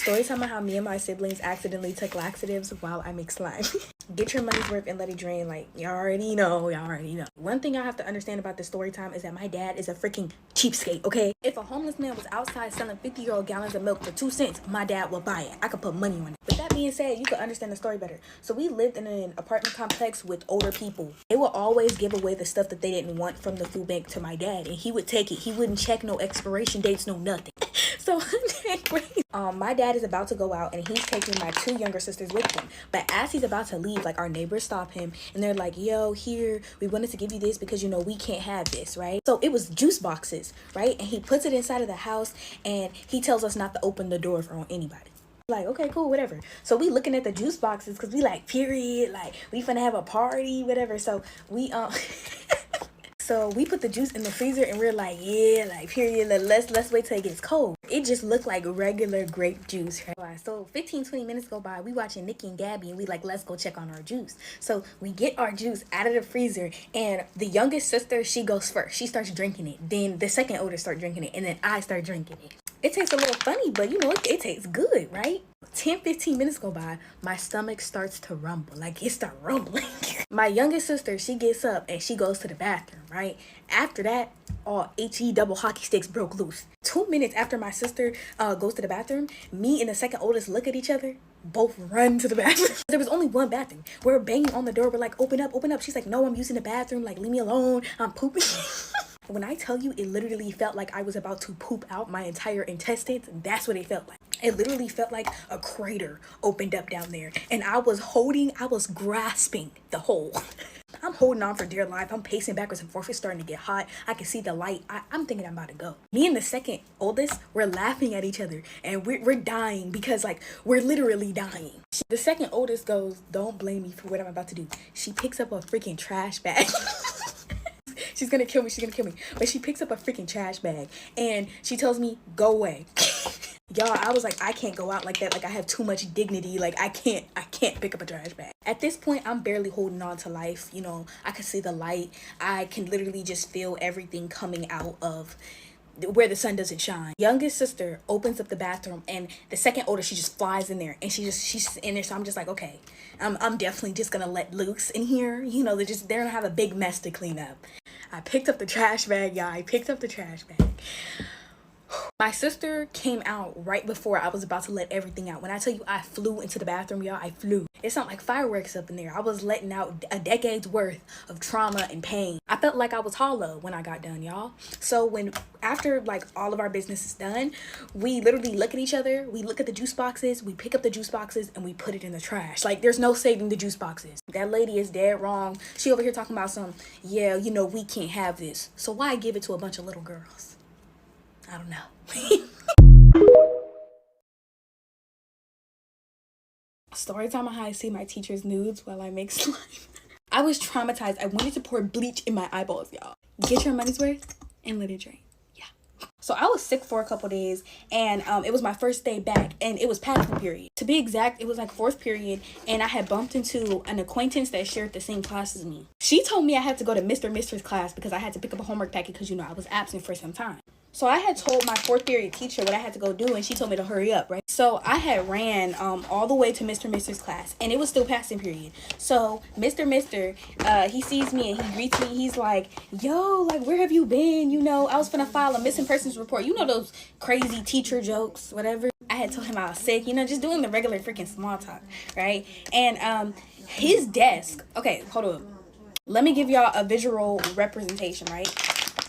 Story time on how me and my siblings accidentally took laxatives while I make slime. Get your money's worth and let it drain. Like, y'all already know. One thing I have to understand about this story time is that my dad is a freaking cheapskate, okay? If a homeless man was outside selling 50-year-old gallons of milk for 2 cents, my dad would buy it. I could put money on it. With that being said, you could understand the story better. So we lived in an apartment complex with older people. They would always give away the stuff that they didn't want from the food bank to my dad, and he would take it. He wouldn't check no expiration dates, no nothing. So my dad is about to go out and he's taking my 2 younger sisters with him. But as he's about to leave, like, our neighbors stop him and they're like, yo, here, we wanted to give you this because, you know, we can't have this, right? So it was juice boxes, right? And he puts it inside of the house and he tells us not to open the door for anybody. Like, okay, cool, whatever. So we looking at the juice boxes because we like, period, like, we finna have a party, whatever. So we So we put the juice in the freezer and we're like, yeah, like, period, let's wait till it gets cold. It just looked like regular grape juice, right? So 15-20 minutes go by, we watching Nikki and Gabby and we like, let's go check on our juice. So we get our juice out of the freezer and the youngest sister, she goes first. She starts drinking it. Then the second oldest start drinking it and then I start drinking it. It tastes a little funny, but you know, it tastes good, right? 10-15 minutes go by, my stomach starts to rumble. Like, it starts rumbling. My youngest sister, she gets up and she goes to the bathroom, right? After that, all HE double hockey sticks broke loose. 2 minutes after my sister goes to the bathroom, me and the second oldest look at each other, both run to the bathroom. There was only one bathroom. We're banging on the door. We're like, open up, open up. She's like, no, I'm using the bathroom. Like, leave me alone. I'm pooping. When I tell you, it literally felt like I was about to poop out my entire intestines. That's what it felt like. It literally felt like a crater opened up down there. And I was grasping the hole. I'm holding on for dear life. I'm pacing backwards and forth. It's starting to get hot. I can see the light. I'm thinking I'm about to go. Me and the second oldest, we're laughing at each other. And we're dying because, like, we're literally dying. The second oldest goes, don't blame me for what I'm about to do. She picks up a freaking trash bag. She's gonna kill me. But she picks up a freaking trash bag and she tells me, go away. Y'all, I was like, I can't go out like that. Like, I have too much dignity. Like, I can't pick up a trash bag. At this point, I'm barely holding on to life. You know, I can see the light. I can literally just feel everything coming out of where the sun doesn't shine. Youngest sister opens up the bathroom and the second oldest, she just flies in there and she's in there. So I'm just like, okay, I'm definitely just gonna let loose in here. You know, they're gonna have a big mess to clean up. I picked up the trash bag, y'all. My sister came out right before I was about to let everything out. When I tell you I flew into the bathroom, y'all, I flew. It sounded like fireworks up in there. I was letting out a decade's worth of trauma and pain. I felt like I was hollow when I got done, y'all. So after like all of our business is done, we literally look at each other, we look at the juice boxes, we pick up the juice boxes and we put it in the trash. Like, there's no saving the juice boxes. That lady is dead wrong. She over here talking about yeah, you know, we can't have this. So why give it to a bunch of little girls? I don't know. Story time on how I see my teacher's nudes while I make slime. I was traumatized. I wanted to pour bleach in my eyeballs, y'all. Get your money's worth and let it drain. Yeah. So I was sick for a couple days and it was my first day back and it was passing period. To be exact, it was like 4th period and I had bumped into an acquaintance that shared the same class as me. She told me I had to go to Mr.'s class because I had to pick up a homework packet because, you know, I was absent for some time. So I had told my 4th period teacher what I had to go do and she told me to hurry up, right? So I had ran all the way to Mr.'s class and it was still passing period. So Mr. He sees me and he greets me. He's like, yo, like, where have you been? You know, I was gonna file a missing persons report. You know, those crazy teacher jokes, whatever. I had told him I was sick, you know, just doing the regular freaking small talk, right? And his desk, okay, hold on. Let me give y'all a visual representation, right?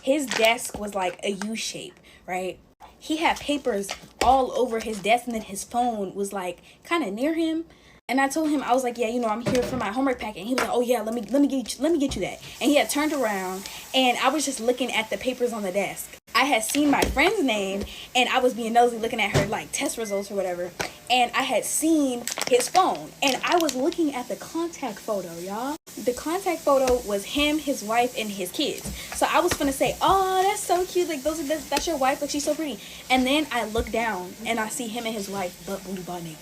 His desk was like a U shape, right? He had papers all over his desk and then his phone was like kind of near him. And I told him, I was like, yeah, you know, I'm here for my homework packet. And he was like, oh yeah, let me get you that. And he had turned around and I was just looking at the papers on the desk. I had seen my friend's name and I was being nosy looking at her like test results or whatever. And I had seen his phone and I was looking at the contact photo, y'all. The contact photo was him, his wife, and his kids. So I was gonna say, oh, that's so cute. Like, that's your wife. Like, she's so pretty. And then I look down and I see him and his wife butt booty butt naked,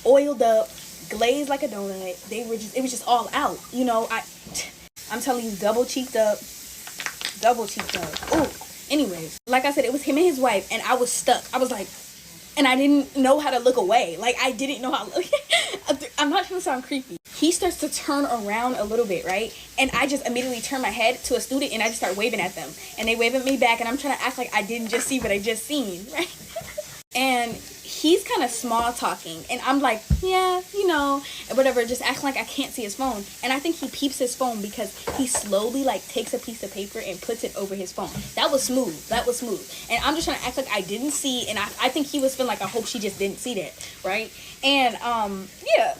oiled up, glazed like a donut. It was just all out. You know, I'm telling you, double cheeked up. Ooh. Anyways, like I said, it was him and his wife, and I was stuck. I was like, and I didn't know how to look away. Like, I didn't know how to look. I'm not trying to sound creepy. He starts to turn around a little bit, right? And I just immediately turn my head to a student and I just start waving at them. And they wave at me back and I'm trying to act like I didn't just see what I just seen, right? And he's kind of small talking and I'm like, yeah, you know, whatever, just acting like I can't see his phone. And I think he peeps his phone because he slowly like takes a piece of paper and puts it over his phone. That was smooth. And I'm just trying to act like I didn't see, and I think he was feeling like, I hope she just didn't see that, right? And yeah.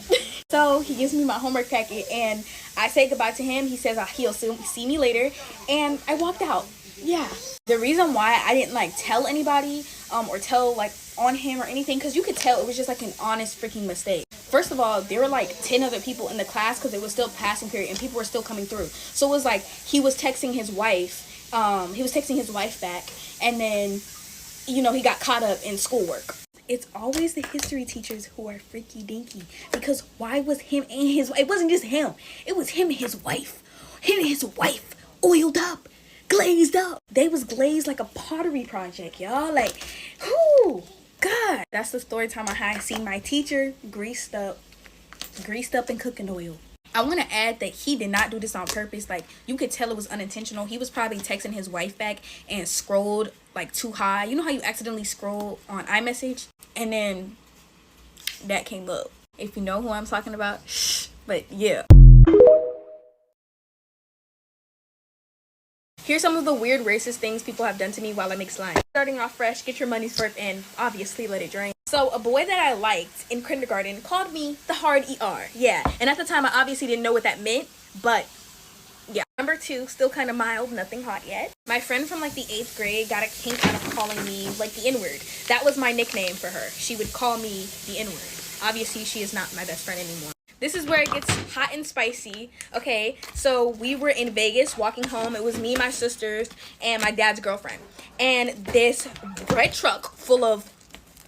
So he gives me my homework packet and I say goodbye to him. He says he'll see me later, and I walked out. Yeah. The reason why I didn't like tell anybody or tell like on him or anything, because you could tell it was just like an honest freaking mistake. First of all, there were like 10 other people in the class because it was still passing period and people were still coming through. So it was like he was texting his wife. Back, and then, you know, he got caught up in schoolwork. It's always the history teachers who are freaky dinky, because why was him and his wife? It wasn't just him. It was him and his wife. Him and his wife oiled up, glazed up. They was glazed like a pottery project, y'all. Like, whoo, God. That's the story time on how I seen my teacher greased up in cooking oil. I want to add that he did not do this on purpose. Like, you could tell it was unintentional. He was probably texting his wife back and scrolled like too high. You know how you accidentally scroll on iMessage and then that came up? If you know who I'm talking about, shh. But yeah. Here's some of the weird racist things people have done to me while I make slime. Starting off fresh, get your money's worth and obviously let it drain. So a boy that I liked in kindergarten called me the hard ER. Yeah, and at the time I obviously didn't know what that meant, but yeah. Number 2, still kind of mild, nothing hot yet. My friend from like the 8th grade got a kink out of calling me like the N-word. That was my nickname for her. She would call me the N-word. Obviously she is not my best friend anymore. This is where it gets hot and spicy. Okay, so we were in Vegas walking home. It was me, my sisters, and my dad's girlfriend. And this bread truck full of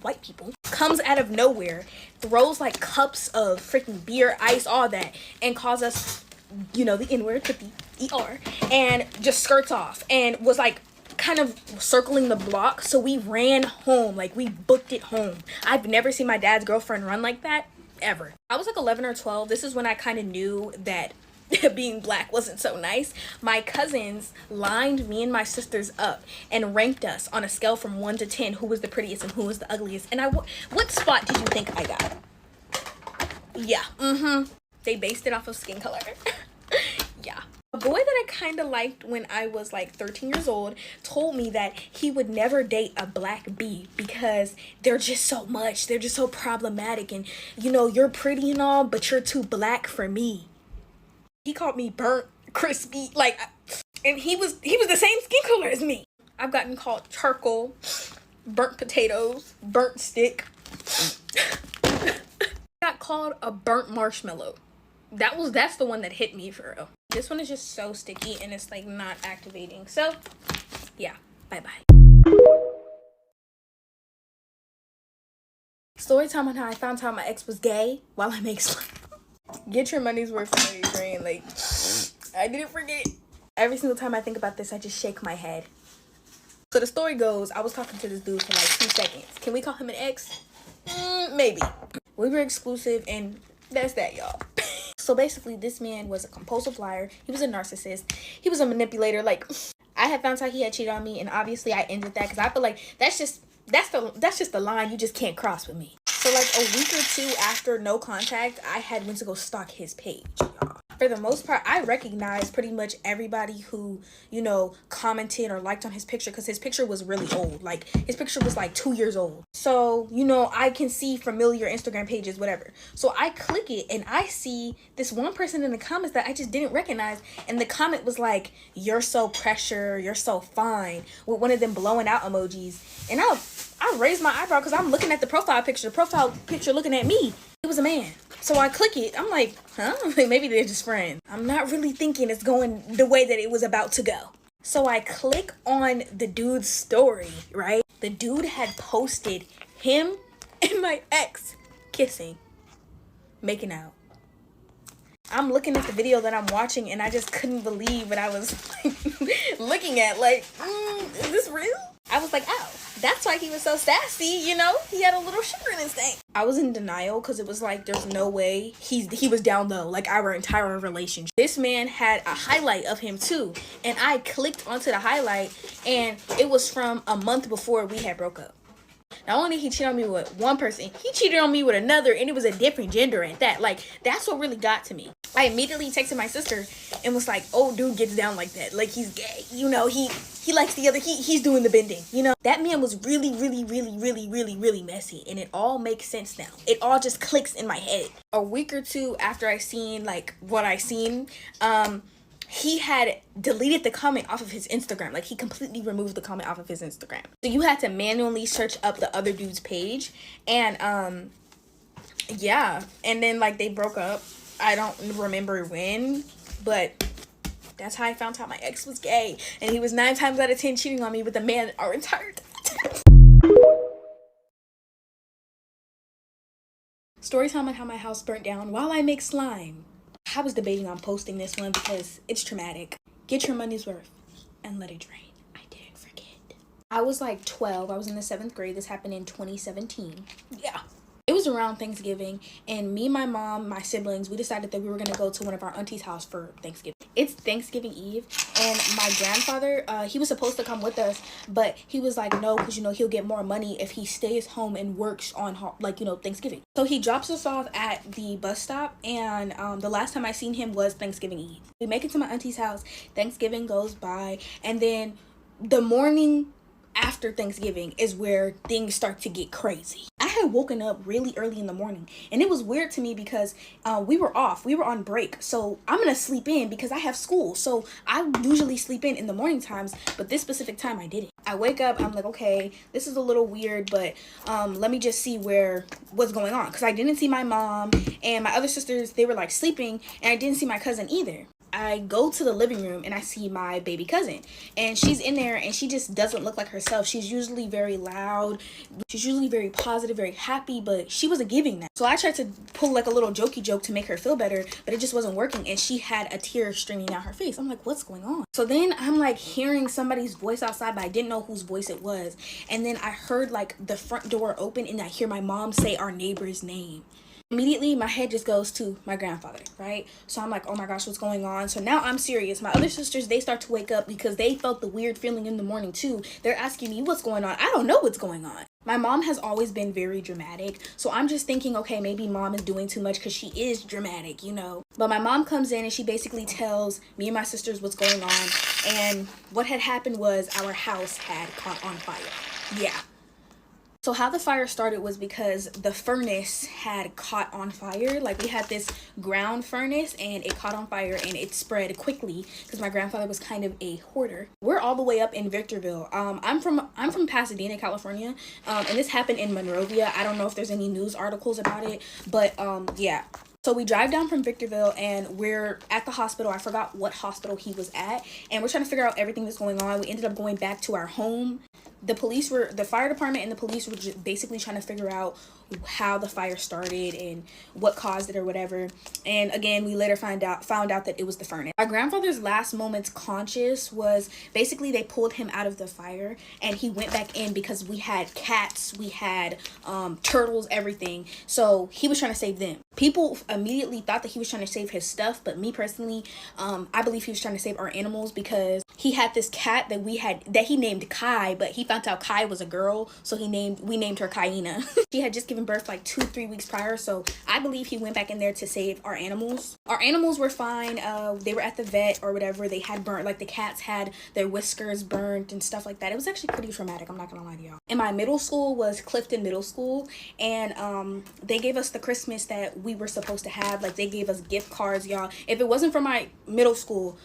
white people comes out of nowhere, throws like cups of freaking beer, ice, all that, and calls us, you know, the N-word with the ER, and just skirts off and was like kind of circling the block. So we ran home, like we booked it home. I've never seen my dad's girlfriend run like that ever. I was like 11 or 12. This is when I kind of knew that being black wasn't so nice. My cousins lined me and my sisters up and ranked us on a scale from 1 to 10 who was the prettiest and who was the ugliest. And what spot did you think I got? Yeah, they based it off of skin color. Yeah. A boy that I kind of liked when I was like 13 years old told me that he would never date a black bee because they're just so much. They're just so problematic, and you know, you're pretty and all, but you're too black for me. He called me burnt, crispy, like, and he was the same skin color as me. I've gotten called charcoal, burnt potatoes, burnt stick. Got called a burnt marshmallow. That's the one that hit me for real. This one is just so sticky and it's like not activating. So yeah, bye-bye. Story time on how I found out my ex was gay while I make slime. Get your money's worth from your drain. Like, I didn't forget. Every single time I think about this, I just shake my head. So the story goes, I was talking to this dude for like 2 seconds. Can we call him an ex? Maybe. We were exclusive and that's that, y'all. So basically, this man was a compulsive liar. He was a narcissist. He was a manipulator. Like, I had found out he had cheated on me, and obviously I ended that because I feel like that's just the line you just can't cross with me. So like a week or 2 after no contact, I had went to go stalk his page, y'all. For the most part, I recognized pretty much everybody who, you know, commented or liked on his picture because his picture was really old. Like, his picture was like 2 years old. So, you know, I can see familiar Instagram pages, whatever. So I click it and I see this one person in the comments that I just didn't recognize. And the comment was like, "You're so pressure, you're so fine," with one of them blowing out emojis. And I raised my eyebrow because I'm looking at the profile picture looking at me. It was a man. So I click it. I'm like, huh? Maybe they're just friends. I'm not really thinking it's going the way that it was about to go. So I click on the dude's story, right? The dude had posted him and my ex kissing, making out. I'm looking at the video that I'm watching and I just couldn't believe what I was like, looking at. Like, is this real? I was like, ow. That's why he was so sassy, you know? He had a little sugar in his thing. I was in denial because it was like, there's no way he was down low, like our entire relationship. This man had a highlight of him too, and I clicked onto the highlight, and it was from a month before we had broke up. Not only did he cheat on me with one person, he cheated on me with another, and it was a different gender at that. Like, that's what really got to me. I immediately texted my sister and was like, oh, dude gets down like that. Like, he's gay. You know, he likes the other, he's doing the bending. You know, that man was really, really, really, really, really, really messy. And it all makes sense now. It all just clicks in my head. A week or two after I seen, like, what I seen, he had deleted the comment off of his Instagram. Like, he completely removed the comment off of his Instagram. So you had to manually search up the other dude's page. And, yeah. And then, like, they broke up. I don't remember when, but that's how I found out my ex was gay. And he was 9 times out of 10 cheating on me with a man our entire time. Story time on how my house burnt down while I make slime. I was debating on posting this one because it's traumatic. Get your money's worth and let it drain. I didn't forget. I was like 12. I was in the 7th grade. This happened in 2017. Yeah. It was around Thanksgiving, and me, my mom, my siblings, we decided that we were going to go to one of our auntie's house for Thanksgiving. It's Thanksgiving Eve, and my grandfather, he was supposed to come with us, but he was like, no, because, you know, he'll get more money if he stays home and works on, like, you know, Thanksgiving. So he drops us off at the bus stop, and the last time I seen him was Thanksgiving Eve. We make it to my auntie's house, Thanksgiving goes by, and then the morning after Thanksgiving is where things start to get crazy. I had woken up really early in the morning, and it was weird to me because we were on break, so I'm gonna sleep in because I have school. So I usually sleep in the morning times, but this specific time I didn't. I wake up, I'm like, okay, this is a little weird, but let me just see what's going on, because I didn't see my mom and my other sisters. They were like sleeping, and I didn't see my cousin either. I go to the living room and I see my baby cousin, and she's in there, and she just doesn't look like herself. She's usually very loud. She's usually very positive, very happy, but she wasn't giving that. So I tried to pull like a little jokey joke to make her feel better, but it just wasn't working, and she had a tear streaming down her face. I'm like, what's going on? So then I'm like hearing somebody's voice outside, but I didn't know whose voice it was. And then I heard like the front door open, and I hear my mom say our neighbor's name. Immediately, my head just goes to my grandfather, right? So I'm like, oh my gosh, what's going on? So now I'm serious. My other sisters, they start to wake up because they felt the weird feeling in the morning too. They're asking me what's going on. I don't know what's going on. My mom has always been very dramatic. So I'm just thinking, okay, maybe mom is doing too much because she is dramatic, you know. But my mom comes in and she basically tells me and my sisters what's going on. And what had happened was our house had caught on fire. Yeah. So how the fire started was because the furnace had caught on fire. Like, we had this ground furnace, and it caught on fire, and it spread quickly because my grandfather was kind of a hoarder. We're all the way up in Victorville. I'm from Pasadena, California, and this happened in Monrovia. I don't know if there's any news articles about it, but yeah. So we drive down from Victorville, and we're at the hospital. I forgot what hospital he was at, and we're trying to figure out everything that's going on. We ended up going back to our home. The fire department and the police were just basically trying to figure out how the fire started and what caused it or whatever. And again, we later found out that it was the furnace. My grandfather's last moments conscious was basically they pulled him out of the fire, and he went back in because we had cats, we had turtles, everything. So he was trying to save them. People immediately thought that he was trying to save his stuff, but me personally, I believe he was trying to save our animals, because he had this cat that he named Kai, but he found out Kai was a girl, so we named her Kaina. She had just given birth like 2-3 weeks prior, so I believe he went back in there to save our animals. Our animals were fine. They were at the vet or whatever. They had burnt, like the cats had their whiskers burnt and stuff like that. It was actually pretty traumatic, I'm not gonna lie to y'all. And my middle school was Clifton Middle School, and they gave us the Christmas that we were supposed to have. Like, they gave us gift cards, y'all. If it wasn't for my middle school,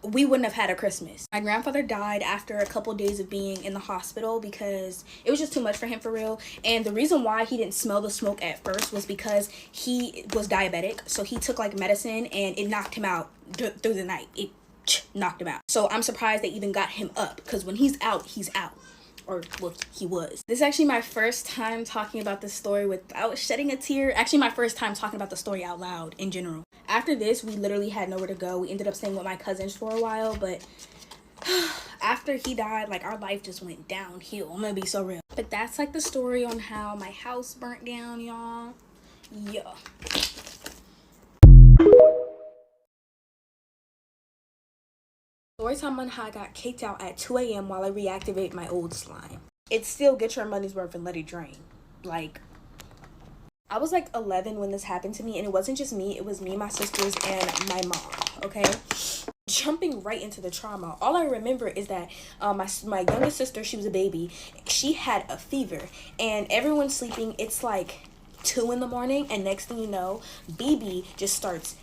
we wouldn't have had a Christmas. My grandfather died after a couple days of being in the hospital because it was just too much for him, for real. And the reason why he didn't smell the smoke at first was because he was diabetic. So he took like medicine, and it knocked him out through the night. It knocked him out. So I'm surprised they even got him up, because when he's out, he's out. Or, well, he was. This is actually my first time talking about this story without shedding a tear. Actually, my first time talking about the story out loud in general. After this, we literally had nowhere to go. We ended up staying with my cousins for a while, but After he died, like, our life just went downhill. I'm gonna be so real. But that's like the story on how my house burnt down, y'all. Yeah. Story time on how I got kicked out at 2 a.m. while I reactivate my old slime. It's still get your money's worth and let it drain. Like, I was like 11 when this happened to me, and it wasn't just me, it was me, my sisters, and my mom, okay? Jumping right into the trauma, all I remember is that my youngest sister, she was a baby, she had a fever, and everyone's sleeping. It's like 2 in the morning, and next thing you know, BB just starts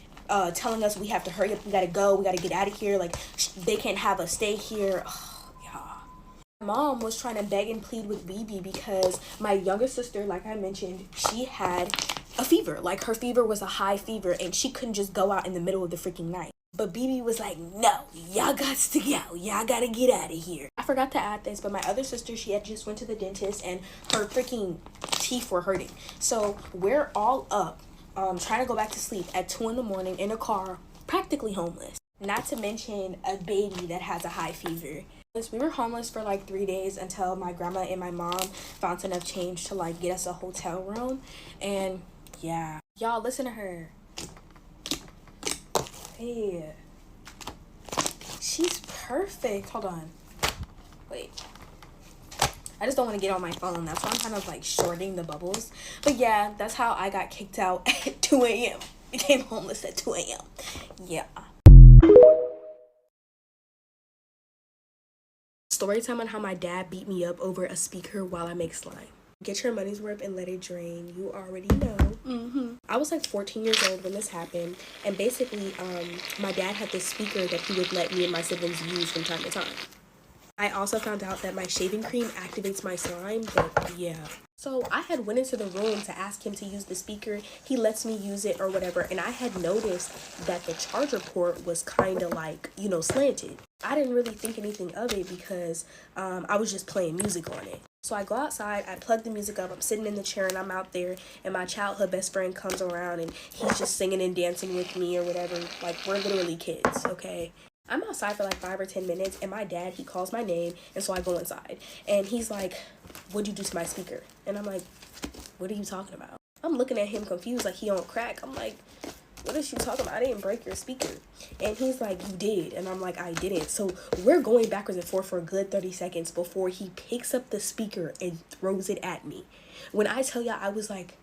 telling us we have to hurry up, we gotta go, we gotta get out of here, like, they can't have us stay here. My mom was trying to beg and plead with BB because my younger sister, like I mentioned, she had a fever. Like, her fever was a high fever, and she couldn't just go out in the middle of the freaking night. But BB was like, no, y'all got to go. Y'all gotta get out of here. I forgot to add this, but my other sister, she had just went to the dentist, and her freaking teeth were hurting. So we're all up, trying to go back to sleep at 2 in the morning in a car, practically homeless. Not to mention a baby that has a high fever. We were homeless for like 3 days until my grandma and my mom found enough change to like get us a hotel room. And yeah, y'all listen to her. Hey, she's perfect. Hold on, wait, I just don't want to get on my phone. That's why I'm kind of like shorting the bubbles. But yeah, that's how I got kicked out at 2 a.m. Became homeless at 2 a.m. Yeah. Story time on how my dad beat me up over a speaker while I make slime. Get your money's worth and let it drain. You already know. I was like 14 years old when this happened, and basically, my dad had this speaker that he would let me and my siblings use from time to time. I also found out that my shaving cream activates my slime, but yeah. So I had went into the room to ask him to use the speaker. He lets me use it or whatever, and I had noticed that the charger port was kind of like, you know, slanted. I didn't really think anything of it because I was just playing music on it. So I go outside, I plug the music up, I'm sitting in the chair and I'm out there, and my childhood best friend comes around and he's just singing and dancing with me or whatever. Like, we're literally kids, okay? I'm outside for like 5 or 10 minutes, and my dad, he calls my name, and so I go inside. And he's like, what'd you do to my speaker? And I'm like, what are you talking about? I'm looking at him confused, like he on crack. I'm like, what is you talking about? I didn't break your speaker. And he's like, you did. And I'm like, I didn't. So we're going backwards and forth for a good 30 seconds before he picks up the speaker and throws it at me. When I tell y'all, I was like...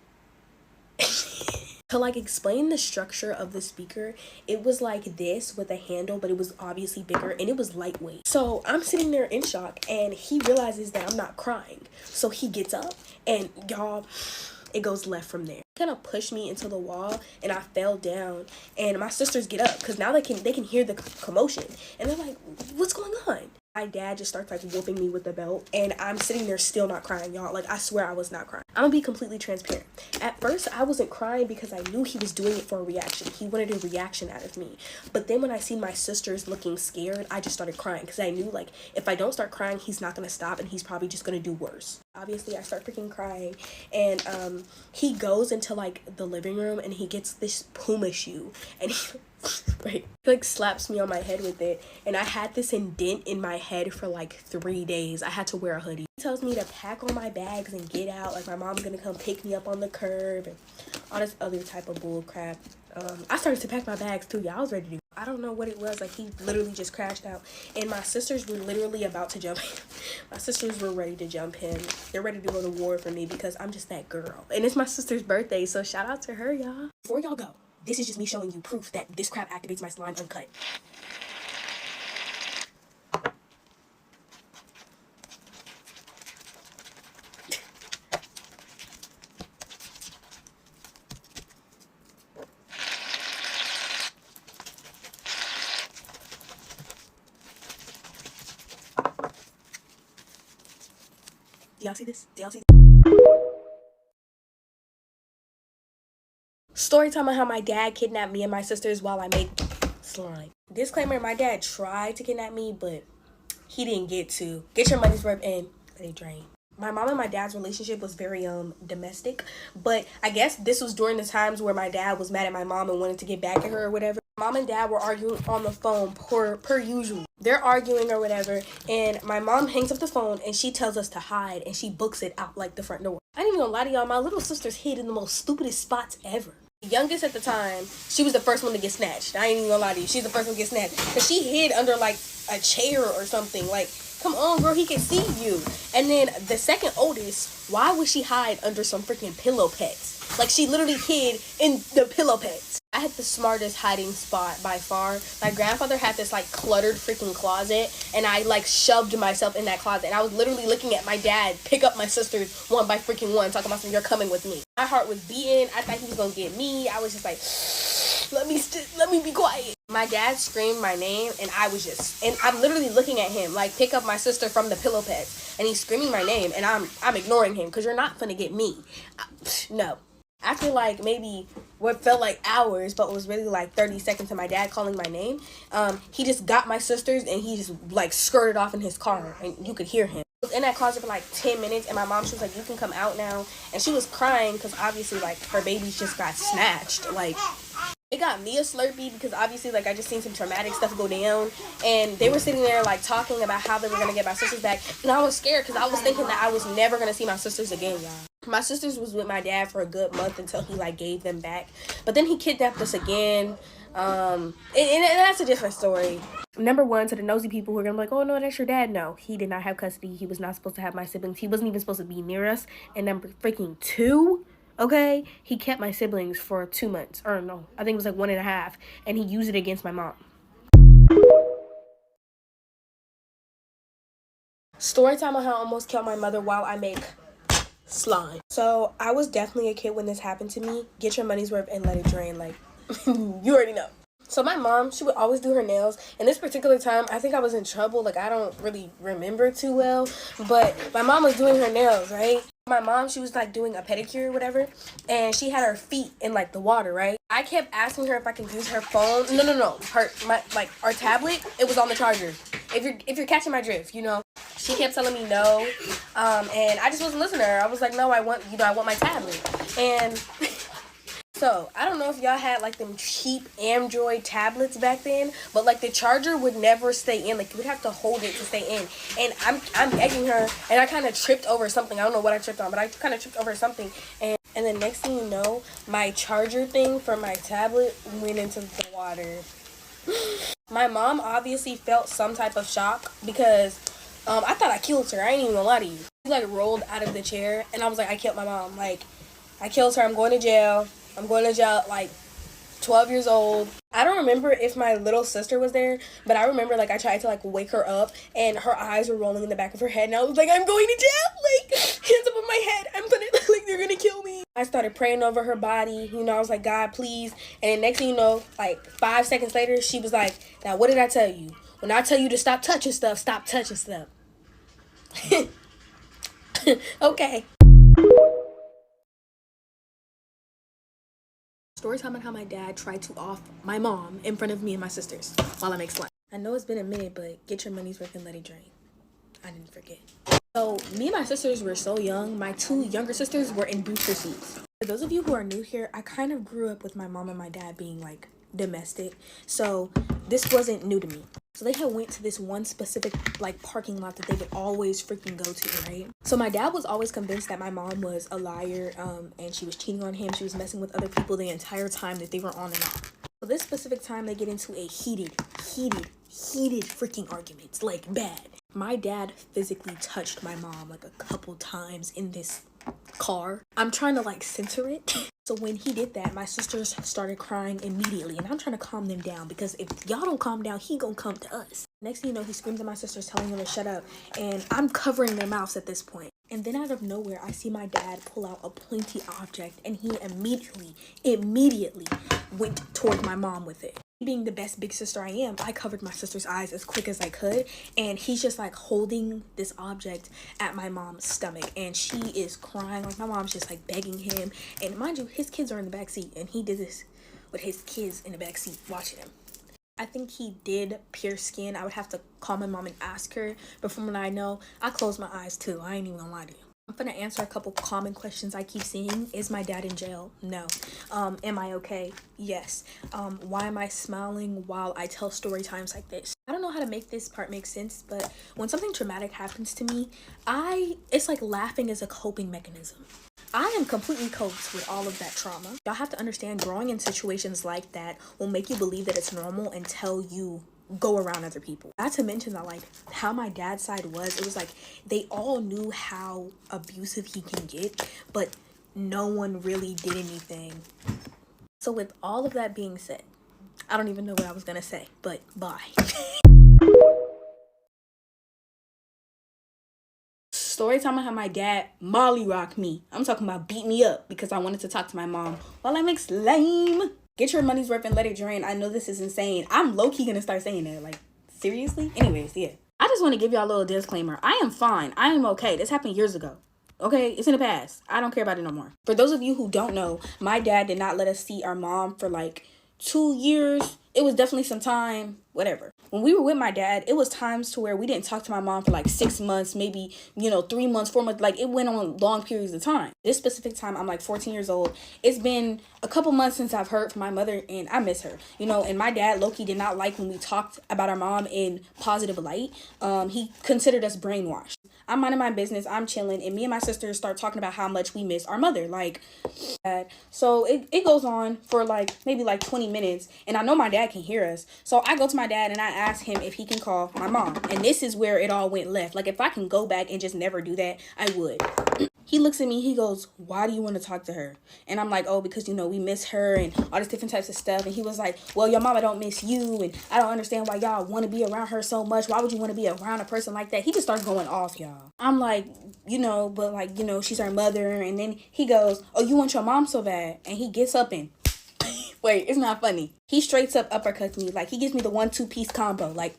To like explain the structure of the speaker, it was like this with a handle, but it was obviously bigger and it was lightweight. So I'm sitting there in shock, and he realizes that I'm not crying. So he gets up, and y'all, it goes left from there. Kind of pushed me into the wall, and I fell down, and my sisters get up because now they can hear the commotion, and they're like, what's going on? My dad just starts like whooping me with the belt, and I'm sitting there still not crying, y'all. Like, I swear I was not crying. I'm gonna be completely transparent. At first, I wasn't crying because I knew he was doing it for a reaction. He wanted a reaction out of me. But then when I seen my sisters looking scared, I just started crying because I knew, like, if I don't start crying, he's not gonna stop, and he's probably just gonna do worse. Obviously, I start freaking crying, and he goes into like the living room, and he gets this Puma shoe, and he right, he like slaps me on my head with it, and I had this indent in my head for like 3 days. I had to wear a hoodie. He tells me to pack all my bags and get out, like my mom's gonna come pick me up on the curb and all this other type of bull crap. I started to pack my bags too, y'all. I was ready to, I don't know what it was, like he literally just crashed out, and my sisters were literally about to jump him. My sisters were ready to jump him. They're ready to go to war for me because I'm just that girl, and it's my sister's birthday, so shout out to her, y'all. Before y'all go, this is just me showing you proof that this crap activates my slime uncut. Do y'all see this? Do y'all see this? Story time on how my dad kidnapped me and my sisters while I make slime. Disclaimer, my dad tried to kidnap me, but he didn't get to. Get your money's worth and let it drain. My mom and my dad's relationship was very domestic, but I guess this was during the times where my dad was mad at my mom and wanted to get back at her or whatever. Mom and dad were arguing on the phone per usual. They're arguing or whatever, and my mom hangs up the phone and she tells us to hide, and she books it out like the front door. I ain't even gonna lie to y'all, my little sister's hid in the most stupidest spots ever. The youngest at the time, she was the first one to get snatched. I ain't even gonna lie to you, she's the first one to get snatched. Because she hid under like a chair or something. Like, come on, girl, he can see you. And then the second oldest, why would she hide under some freaking pillow pets? Like, she literally hid in the pillow pets. I had the smartest hiding spot by far. My grandfather had this like cluttered freaking closet, and I like shoved myself in that closet, and I was literally looking at my dad pick up my sisters one by freaking one, talking about something, you're coming with me. My heart was beating. I thought he was gonna get me. I was just like, let me be quiet. My dad screamed my name, and I'm literally looking at him like, pick up my sister from the pillow pets, and he's screaming my name, and I'm ignoring him because you're not gonna get me. No. After like maybe what felt like hours, but was really like 30 seconds of my dad calling my name, he just got my sisters and he just like skirted off in his car, and you could hear him. I was in that closet for like 10 minutes, and my mom, she was like, you can come out now. And she was crying because obviously like her babies just got snatched. Like, it got me a Slurpee because obviously like I just seen some traumatic stuff go down, and they were sitting there like talking about how they were gonna get my sisters back, and I was scared because I was thinking that I was never gonna see my sisters again, y'all. My sisters was with my dad for a good month until he like gave them back, but then he kidnapped us again. And that's a different story. Number one, to the nosy people who are gonna be like, oh no, that's your dad. No, he did not have custody. He was not supposed to have my siblings. He wasn't even supposed to be near us. And number freaking two, okay, he kept my siblings for 2 months, or no, I think it was like 1.5, and he used it against my mom. Story time on how I almost killed my mother while I make slime. So I was definitely a kid when this happened to me. Get your money's worth and let it drain. Like, you already know. So my mom, she would always do her nails, and this particular time I think I was in trouble. Like, I don't really remember too well, but my mom was doing her nails, right? My mom, she was like doing a pedicure or whatever, and she had her feet in like the water, right? I kept asking her if I could use her phone. No. Our tablet, it was on the charger. If you're catching my drift, you know. She kept telling me no, and I just wasn't listening to her. I was like, no, I want my tablet. And so I don't know if y'all had like them cheap Android tablets back then, but like the charger would never stay in. Like, you would have to hold it to stay in. And I'm begging her, and I kind of tripped over something. I don't know what I tripped on, but I kind of tripped over something. And then next thing you know, my charger thing for my tablet went into the water. My mom obviously felt some type of shock because I thought I killed her. I ain't even gonna lie to you. She like rolled out of the chair, and I was like, I killed my mom. Like, I killed her. I'm going to jail at like 12 years old. I don't remember if my little sister was there, but I remember like I tried to like wake her up, and her eyes were rolling in the back of her head, and I was like, I'm going to jail. Like, hands up on my head. I'm gonna, like, they're gonna kill me. I started praying over her body. You know, I was like, God, please. And then next thing you know, like 5 seconds later, she was like, now what did I tell you? When I tell you to stop touching stuff, stop touching stuff. Okay. Story time on how my dad tried to off my mom in front of me and my sisters while I make slime. I know it's been a minute, but get your money's worth and let it drain. I didn't forget. So me and my sisters were so young. My 2 younger sisters were in booster seats. For those of you who are new here, I kind of grew up with my mom and my dad being like domestic, so this wasn't new to me. So they had went to this one specific like parking lot that they would always freaking go to, right? So my dad was always convinced that my mom was a liar, and she was cheating on him. She was messing with other people the entire time that they were on and off. So this specific time, they get into a heated freaking argument, like bad. My dad physically touched my mom like a couple times in this car. I'm trying to like censor it. So when he did that, my sisters started crying immediately, and I'm trying to calm them down because if y'all don't calm down, he gonna come to us. Next thing you know, he screams at my sisters, telling them to shut up, and I'm covering their mouths at this point. And then out of nowhere, I see my dad pull out a pointy object, and he immediately went toward my mom with it. Being the best big sister I am, I covered my sister's eyes as quick as I could, and he's just like holding this object at my mom's stomach, and she is crying. Like, my mom's just like begging him, and mind you, his kids are in the back seat, and he did this with his kids in the back seat watching him. I think he did pierce skin. I would have to call my mom and ask her, but from what I know, I closed my eyes too. I ain't even gonna lie to you. I'm gonna answer a couple common questions I keep seeing. Is my dad in jail? No. Am I okay? Yes. Why am I smiling while I tell story times like this? I don't know how to make this part make sense, but when something traumatic happens to me, it's like laughing is a coping mechanism. I am completely coped with all of that trauma. Y'all have to understand, growing in situations like that will make you believe that it's normal until you go around other people. Not to mention that, like, how my dad's side was, it was like they all knew how abusive he can get, but no one really did anything. So with all of that being said, I don't even know what I was gonna say, but bye. Story time on how my dad molly rocked me. I'm talking about beat me up because I wanted to talk to my mom while I make slime. Get your money's worth and let it drain. I know this is insane. I'm low-key gonna start saying that. Like, seriously? Anyways, yeah. I just want to give y'all a little disclaimer. I am fine. I am okay. This happened years ago. Okay? It's in the past. I don't care about it no more. For those of you who don't know, my dad did not let us see our mom for like 2 years. It was definitely some time, whatever. When we were with my dad, it was times to where we didn't talk to my mom for like 6 months, maybe, 3 months, 4 months. Like, it went on long periods of time. This specific time, I'm like 14 years old. It's been a couple months since I've heard from my mother, and I miss her. And my dad, low-key, did not like when we talked about our mom in positive light. He considered us brainwashed. I'm minding my business, I'm chilling, and me and my sister start talking about how much we miss our mother. Like, so it goes on for like maybe like 20 minutes, and I know my dad can hear us. So I go to my dad and I ask him if he can call my mom. And this is where it all went left. Like, if I can go back and just never do that, I would. He looks at me, he goes, why do you want to talk to her? And I'm like, oh, because, we miss her and all this different types of stuff. And he was like, well, your mama don't miss you, and I don't understand why y'all want to be around her so much. Why would you want to be around a person like that? He just starts going off, y'all. I'm like, but like, she's our mother. And then he goes, oh, you want your mom so bad? And he gets up and, wait, it's not funny. He straight up uppercuts me. Like, he gives me the 1-2 piece combo. Like,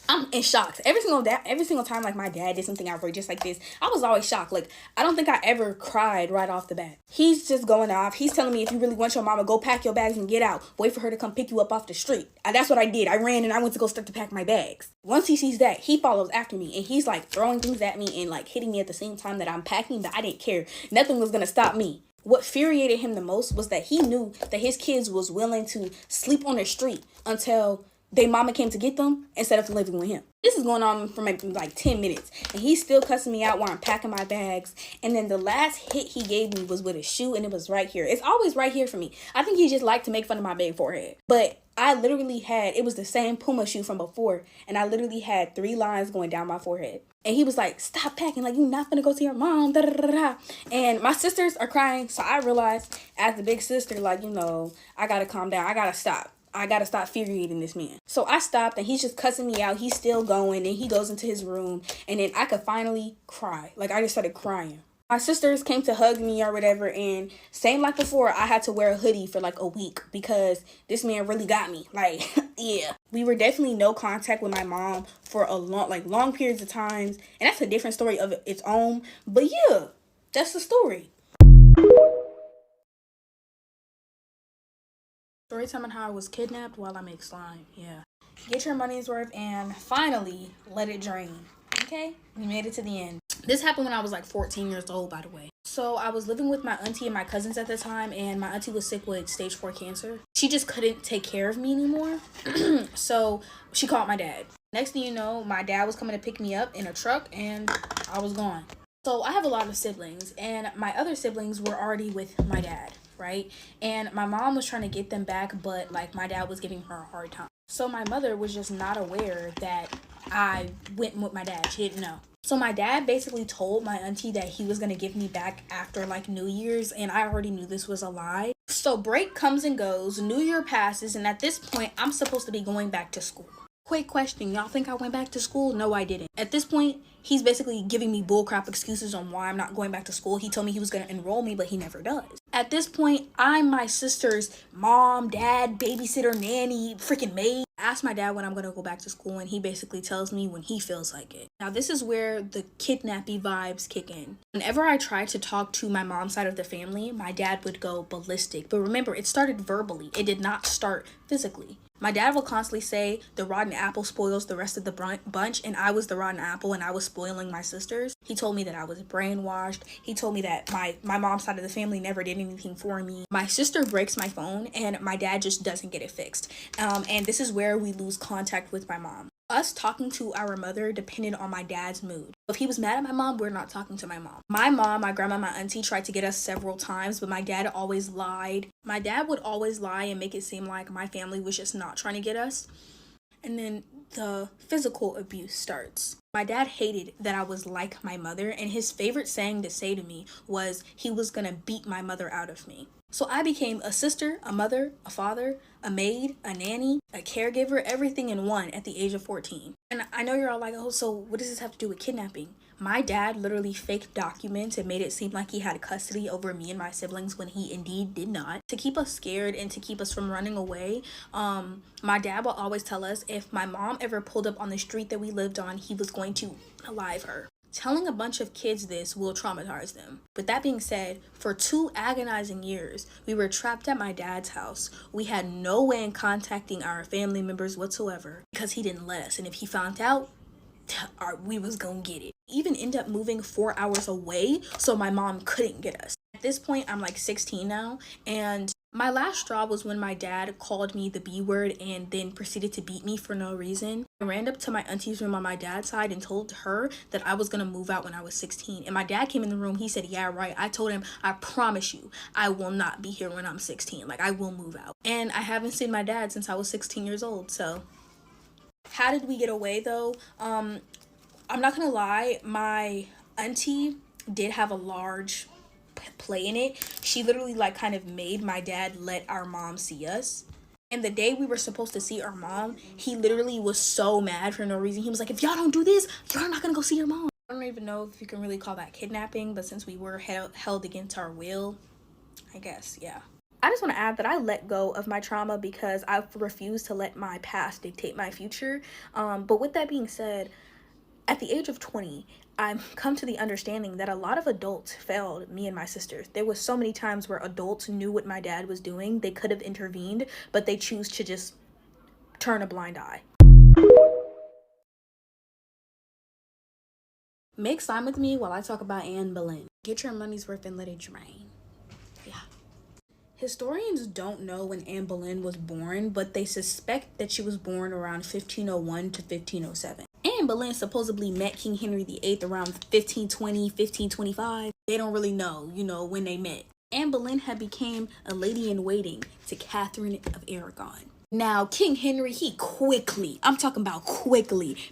I'm in shock. Every single time, like, my dad did something outrageous like this, I was always shocked. Like, I don't think I ever cried right off the bat. He's just going off. He's telling me, if you really want your mama, go pack your bags and get out. Wait for her to come pick you up off the street. And that's what I did. I ran and I went to go start to pack my bags. Once he sees that, he follows after me, and he's like throwing things at me and like hitting me at the same time that I'm packing, but I didn't care. Nothing was gonna stop me. What infuriated him the most was that he knew that his kids was willing to sleep on the street until their mama came to get them instead of living with him. This is going on for maybe like 10 minutes. And he's still cussing me out while I'm packing my bags. And then the last hit he gave me was with a shoe, and it was right here. It's always right here for me. I think he just liked to make fun of my big forehead. But I literally it was the same Puma shoe from before. And I literally had 3 lines going down my forehead. And he was like, stop packing, like, you're not gonna go see your mom, da da da da. And my sisters are crying. So I realized, as the big sister, like, I gotta calm down. I gotta stop. I gotta stop infuriating this man. So I stopped, and he's just cussing me out. He's still going, and he goes into his room, and then I could finally cry. Like, I just started crying. My sisters came to hug me or whatever, and same like before, I had to wear a hoodie for like a week because this man really got me. Like, yeah. We were definitely no contact with my mom for a long periods of times, and that's a different story of its own. But yeah, that's the story. Story time on how I was kidnapped while I make slime. Yeah. Get your money's worth and finally let it drain. Okay? We made it to the end. This happened when I was like 14 years old, by the way. So I was living with my auntie and my cousins at the time, and my auntie was sick with stage 4 cancer. She just couldn't take care of me anymore. So she called my dad. Next thing you know, my dad was coming to pick me up in a truck, and I was gone. So I have a lot of siblings, and my other siblings were already with my dad, right? And my mom was trying to get them back, but like my dad was giving her a hard time. So my mother was just not aware that I went with my dad. She didn't know. So my dad basically told my auntie that he was going to give me back after like New Year's, and I already knew this was a lie. So break comes and goes, New Year passes, and at this point, I'm supposed to be going back to school. Quick question, y'all think I went back to school? No, I didn't. At this point, he's basically giving me bullcrap excuses on why I'm not going back to school. He told me he was going to enroll me, but he never does. At this point, I'm my sister's mom, dad, babysitter, nanny, freaking maid. asked my dad when I'm going to go back to school, and he basically tells me when he feels like it. Now, this is where the kidnappy vibes kick in. Whenever I tried to talk to my mom's side of the family, my dad would go ballistic. But remember, it started verbally. It did not start physically. My dad will constantly say the rotten apple spoils the rest of the bunch, and I was the rotten apple and I was spoiling my sisters. He told me that I was brainwashed. He told me that my mom's side of the family never did anything for me. My sister breaks my phone and my dad just doesn't get it fixed. And this is where we lose contact with my mom. Us talking to our mother depended on my dad's mood. If he was mad at my mom, we're not talking to my mom. My mom, my grandma, my auntie tried to get us several times, but my dad always lied. My dad would always lie and make it seem like my family was just not trying to get us. And then the physical abuse starts. My dad hated that I was like my mother, and his favorite saying to say to me was he was gonna beat my mother out of me. So I became a sister, a mother, a father, a maid, a nanny, a caregiver, everything in one at the age of 14. And I know you're all like, oh, so what does this have to do with kidnapping? My dad literally faked documents and made it seem like he had custody over me and my siblings when he indeed did not. To keep us scared and to keep us from running away, my dad will always tell us if my mom ever pulled up on the street that we lived on, he was going to alive her. Telling a bunch of kids this will traumatize them. With that being said, for 2 agonizing years, we were trapped at my dad's house. We had no way in contacting our family members whatsoever because he didn't let us. And if he found out, we was gonna get it. Even end up moving 4 hours away so my mom couldn't get us. At this point, I'm like 16 now, and my last straw was when my dad called me the B word and then proceeded to beat me for no reason. I ran up to my auntie's room on my dad's side and told her that I was gonna move out when I was 16. And my dad came in the room, he said, yeah, right. I told him, I promise you, I will not be here when I'm 16. Like, I will move out. And I haven't seen my dad since I was 16 years old, so. How did we get away though? I'm not gonna lie, my auntie did have a large play in it. She literally like kind of made my dad let our mom see us. And the day we were supposed to see our mom, he literally was so mad for no reason. He was like, if y'all don't do this, y'all not gonna go see your mom. I don't even know if you can really call that kidnapping, but since we were held against our will, I guess, yeah. I just want to add that I let go of my trauma because I refuse to let my past dictate my future. But with that being said, at the age of 20, I've come to the understanding that a lot of adults failed me and my sisters. There was so many times where adults knew what my dad was doing. They could have intervened, but they choose to just turn a blind eye. Make slime with me while I talk about Anne Boleyn. Get your money's worth and let it drain. Yeah. Historians don't know when Anne Boleyn was born, but they suspect that she was born around 1501 to 1507. Anne Boleyn supposedly met King Henry VIII around 1520, 1525. They don't really know, when they met. Anne Boleyn had became a lady-in-waiting to Catherine of Aragon. Now, King Henry, he quickly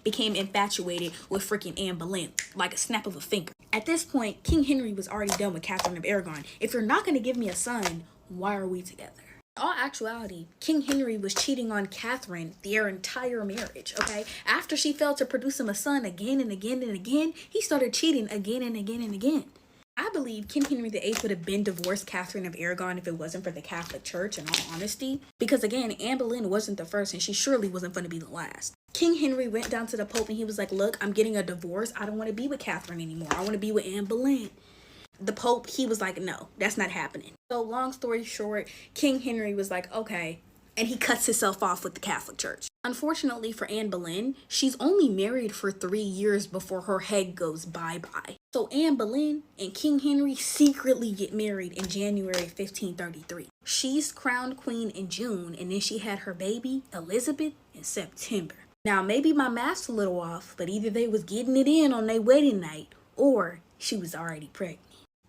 became infatuated with freaking Anne Boleyn, like a snap of a finger. At this point, King Henry was already done with Catherine of Aragon. If you're not going to give me a son, why are we together? In all actuality, King Henry was cheating on Catherine their entire marriage, okay? After she failed to produce him a son again and again and again, he started cheating again and again and again. I believe King Henry VIII would have been divorced Catherine of Aragon if it wasn't for the Catholic Church, in all honesty. Because again, Anne Boleyn wasn't the first and she surely wasn't going to be the last. King Henry went down to the Pope and he was like, look, I'm getting a divorce. I don't want to be with Catherine anymore. I want to be with Anne Boleyn. The Pope, he was like, no, that's not happening. So long story short, King Henry was like, okay. And he cuts himself off with the Catholic Church. Unfortunately for Anne Boleyn, she's only married for 3 years before her head goes bye-bye. So Anne Boleyn and King Henry secretly get married in January 1533. She's crowned queen in June, and then she had her baby, Elizabeth, in September. Now, maybe my math's a little off, but either they was getting it in on their wedding night, or she was already pregnant.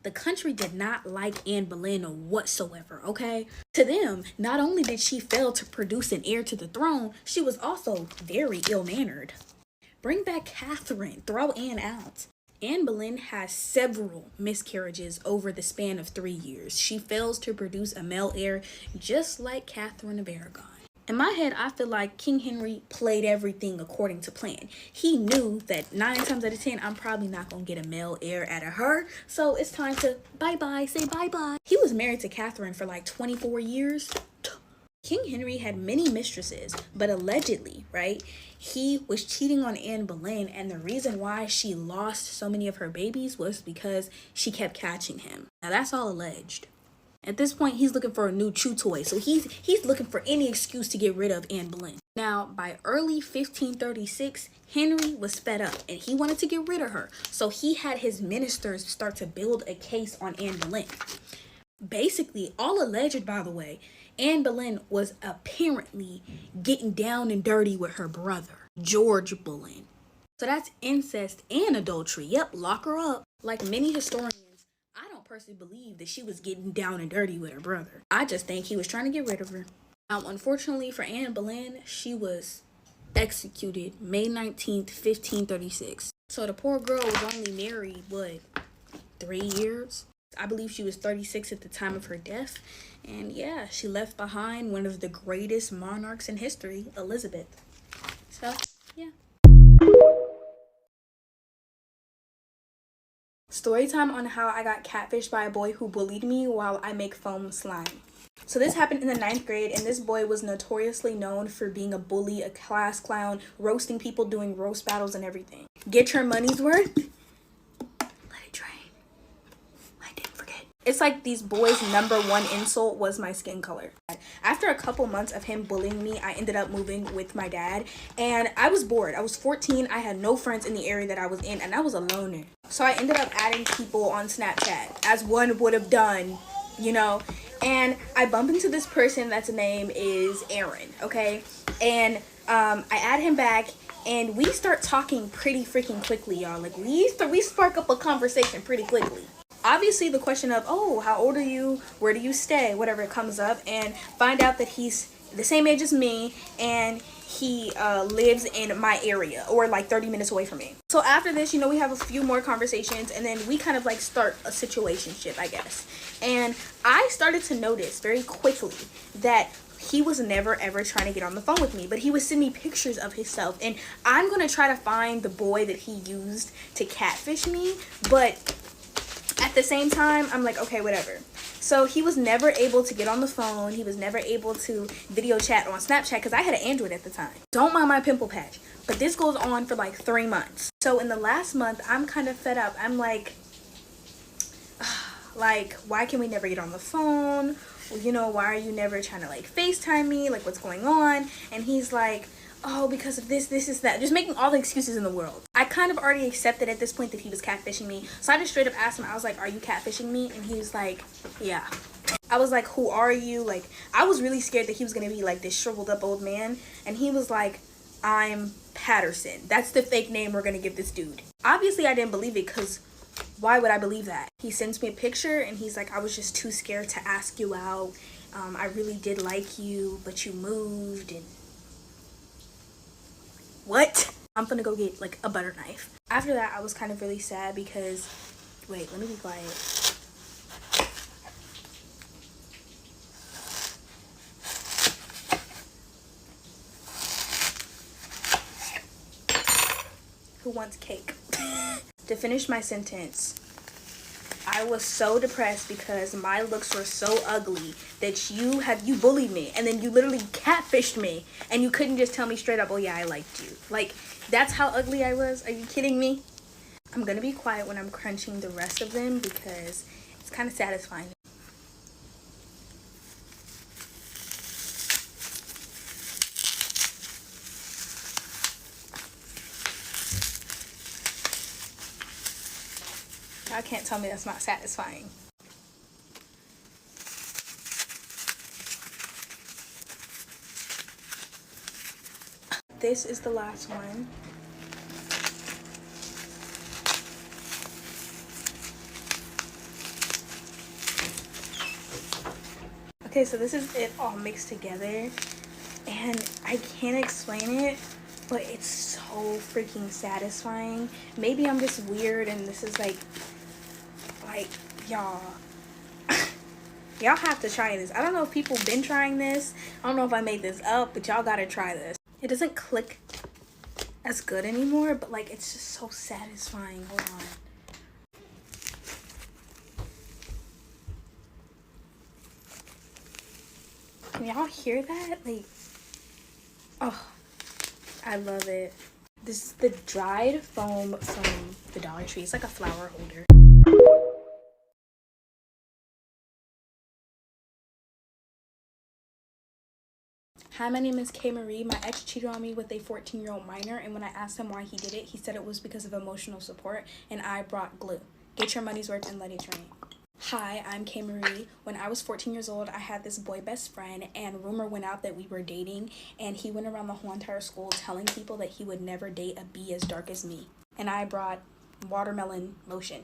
The country did not like Anne Boleyn whatsoever, okay? To them, not only did she fail to produce an heir to the throne, she was also very ill-mannered. Bring back Catherine, throw Anne out. Anne Boleyn has several miscarriages over the span of 3 years. She fails to produce a male heir just like Catherine of Aragon. In my head, I feel like King Henry played everything according to plan. He knew that 9 times out of 10, I'm probably not going to get a male heir out of her. So it's time to bye-bye, say bye-bye. He was married to Catherine for like 24 years. King Henry had many mistresses, but allegedly, right, he was cheating on Anne Boleyn, and the reason why she lost so many of her babies was because she kept catching him. Now that's all alleged. At this point, he's looking for a new chew toy, so he's looking for any excuse to get rid of Anne Boleyn. Now, by early 1536, Henry was fed up and he wanted to get rid of her, so he had his ministers start to build a case on Anne Boleyn. Basically, all alleged, by the way, Anne Boleyn was apparently getting down and dirty with her brother, George Boleyn. So that's incest and adultery. Yep, lock her up. Like many historians, I don't personally believe that she was getting down and dirty with her brother. I just think he was trying to get rid of her. Now, unfortunately for Anne Boleyn, she was executed May 19th, 1536. So the poor girl was only married, 3 years? I believe she was 36 at the time of her death. And yeah, she left behind one of the greatest monarchs in history, Elizabeth. So, yeah. Story time on how I got catfished by a boy who bullied me while I make foam slime. So this happened in the 9th grade, and this boy was notoriously known for being a bully, a class clown, roasting people, doing roast battles and everything. Get your money's worth? Let it drain. I didn't forget. It's like these boys' number one insult was my skin color. After a couple months of him bullying me, I ended up moving with my dad, and I was bored. I was 14, I had no friends in the area that I was in, and I was a loner. So I ended up adding people on Snapchat, as one would have done, you know, and I bump into this person that's name is Aaron, okay? And I add him back, and we start talking pretty freaking quickly, y'all. Like, we spark up a conversation pretty quickly. Obviously, the question of, oh, how old are you? Where do you stay? Whatever comes up, and find out that he's the same age as me, and he lives in my area, or like 30 minutes away from me. So after this, you know, we have a few more conversations, and then we kind of like start a situationship, I guess. And I started to notice very quickly that he was never ever trying to get on the phone with me, but he would send me pictures of himself, and I'm gonna try to find the boy that he used to catfish me, but at the same time, I'm like, okay, whatever. So he was never able to get on the phone. He was never able to video chat on Snapchat because I had an Android at the time. Don't mind my pimple patch. But this goes on for like 3 months. So in the last month, I'm kind of fed up. I'm like, why can we never get on the phone? Well, you know, why are you never trying to like FaceTime me? Like, what's going on? And he's like, oh, because of this is that. Just making all the excuses in the world. I kind of already accepted at this point that he was catfishing me. So I just straight up asked him, I was like, are you catfishing me? And he was like, yeah. I was like, who are you? Like, I was really scared that he was going to be like this shriveled up old man. And he was like, I'm Patterson. That's the fake name we're going to give this dude. Obviously, I didn't believe it because why would I believe that? He sends me a picture and he's like, I was just too scared to ask you out. I really did like you, but you moved and what? I'm gonna go get like a butter knife. After that, I was kind of really sad because, wait, let me be quiet. Who wants cake? To finish my sentence, I was so depressed because my looks were so ugly that you bullied me, and then you literally catfished me, and you couldn't just tell me straight up, oh yeah, I liked you. Like, that's how ugly I was? Are you kidding me? I'm gonna be quiet when I'm crunching the rest of them because it's kind of satisfying. Y'all can't tell me that's not satisfying. This is the last one. Okay, so this is it all mixed together, and I can't explain it, but it's so freaking satisfying. Maybe I'm just weird and this is like y'all y'all have to try this. I don't know if people been trying this. I don't know if I made this up, but y'all gotta try this. It doesn't click as good anymore, but like it's just so satisfying. Hold on. Y'all hear that? Like, oh, I love it. This is the dried foam from the Dollar Tree. It's like a flower holder. Hi, my name is Kay Maire. My ex cheated on me with a 14-year-old minor, and when I asked him why he did it, he said it was because of emotional support, and I brought glue. Get your money's worth and let it drain. Hi, I'm Kay Maire. When I was 14 years old, I had this boy best friend, and rumor went out that we were dating, and he went around the whole entire school telling people that he would never date a bee as dark as me. And I brought watermelon lotion.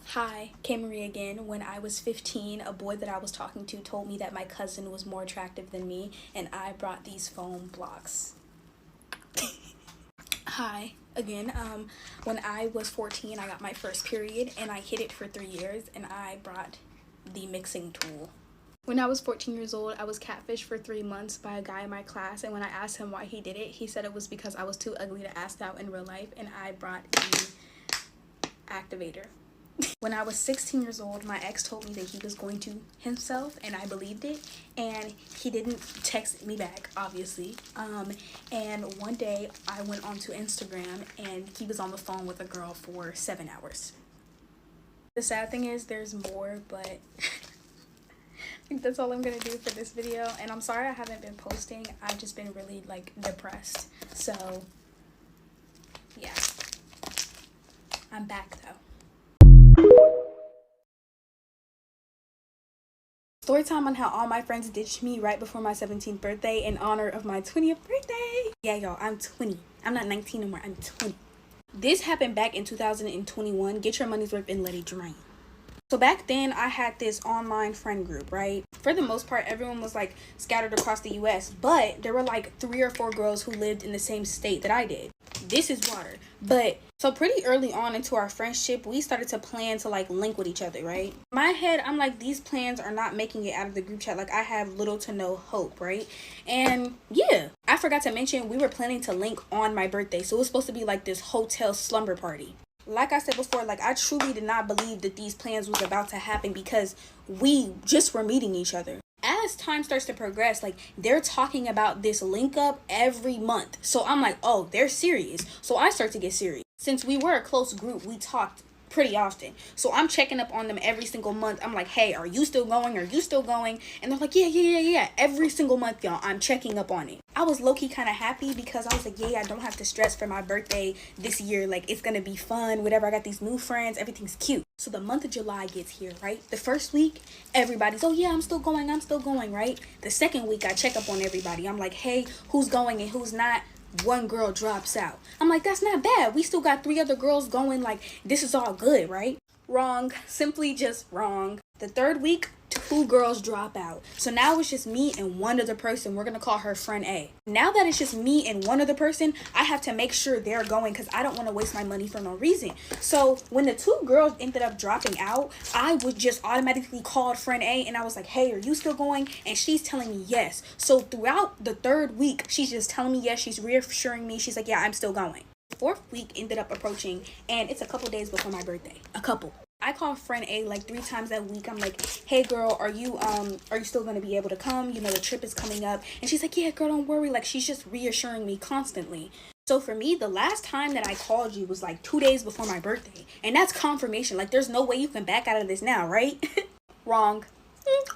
Hi, Kay Maire again. When I was 15, a boy that I was talking to told me that my cousin was more attractive than me, and I brought these foam blocks. Hi, again. When I was 14, I got my first period, and I hid it for 3 years, and I brought the mixing tool. When I was 14 years old, I was catfished for 3 months by a guy in my class, and when I asked him why he did it, he said it was because I was too ugly to ask out in real life, and I brought the activator. When I was 16 years old, my ex told me that he was going to himself, and I believed it, and he didn't text me back, obviously. And one day I went onto Instagram, and he was on the phone with a girl for 7 hours. The sad thing is there's more, but I think that's all I'm gonna do for this video, and I'm sorry I haven't been posting. I've just been really like depressed, so yeah, I'm back though. Story time on how all my friends ditched me right before my 17th birthday in honor of my 20th birthday. Yeah, y'all, I'm 20. I'm not 19 anymore, I'm 20. This happened back in 2021. Get your money's worth and let it drain. So back then, I had this online friend group, right? For the most part, everyone was like scattered across the US, but there were like 3 or 4 girls who lived in the same state that I did. This is water. But so pretty early on into our friendship, we started to plan to like link with each other, right? In my head, I'm like, these plans are not making it out of the group chat. Like, I have little to no hope, right? And yeah, I forgot to mention, we were planning to link on my birthday. So it was supposed to be like this hotel slumber party. Like I said before, like, I truly did not believe that these plans was about to happen because we just were meeting each other. As time starts to progress, like, they're talking about this link up every month. So I'm like, oh, they're serious. So I start to get serious. Since we were a close group, we talked pretty often. So I'm checking up on them every single month. I'm like, hey, are you still going? Are you still going? And they're like, yeah. Every single month, y'all, I'm checking up on it. I was low-key kind of happy because I was like, yeah, I don't have to stress for my birthday this year. Like, it's gonna be fun, whatever. I got these new friends, everything's cute. So the month of July gets here, right? The first week, everybody's, oh yeah, I'm still going, right? The second week, I check up on everybody. I'm like, hey, who's going and who's not? One girl drops out. I'm like, that's not bad. We still got 3 other girls going. Like, this is all good, right? Wrong. Simply just wrong. The third week, 2 girls drop out. So now it's just me and one other person. We're gonna call her friend A. Now that it's just me and one other person, I have to make sure they're going because I don't want to waste my money for no reason. So when the 2 girls ended up dropping out, I would just automatically call friend A and I was like, hey, are you still going? And she's telling me yes. So throughout the 3rd week, she's just telling me yes. She's reassuring me. She's like, yeah, I'm still going. The 4th week ended up approaching, and it's a couple days before my birthday. I call friend A like 3 times that week. I'm like, hey girl, are you still gonna be able to come? You know, the trip is coming up. And she's like, yeah, girl, don't worry. Like, she's just reassuring me constantly. So for me, the last time that I called you was like 2 days before my birthday. And that's confirmation. Like, there's no way you can back out of this now, right? Wrong.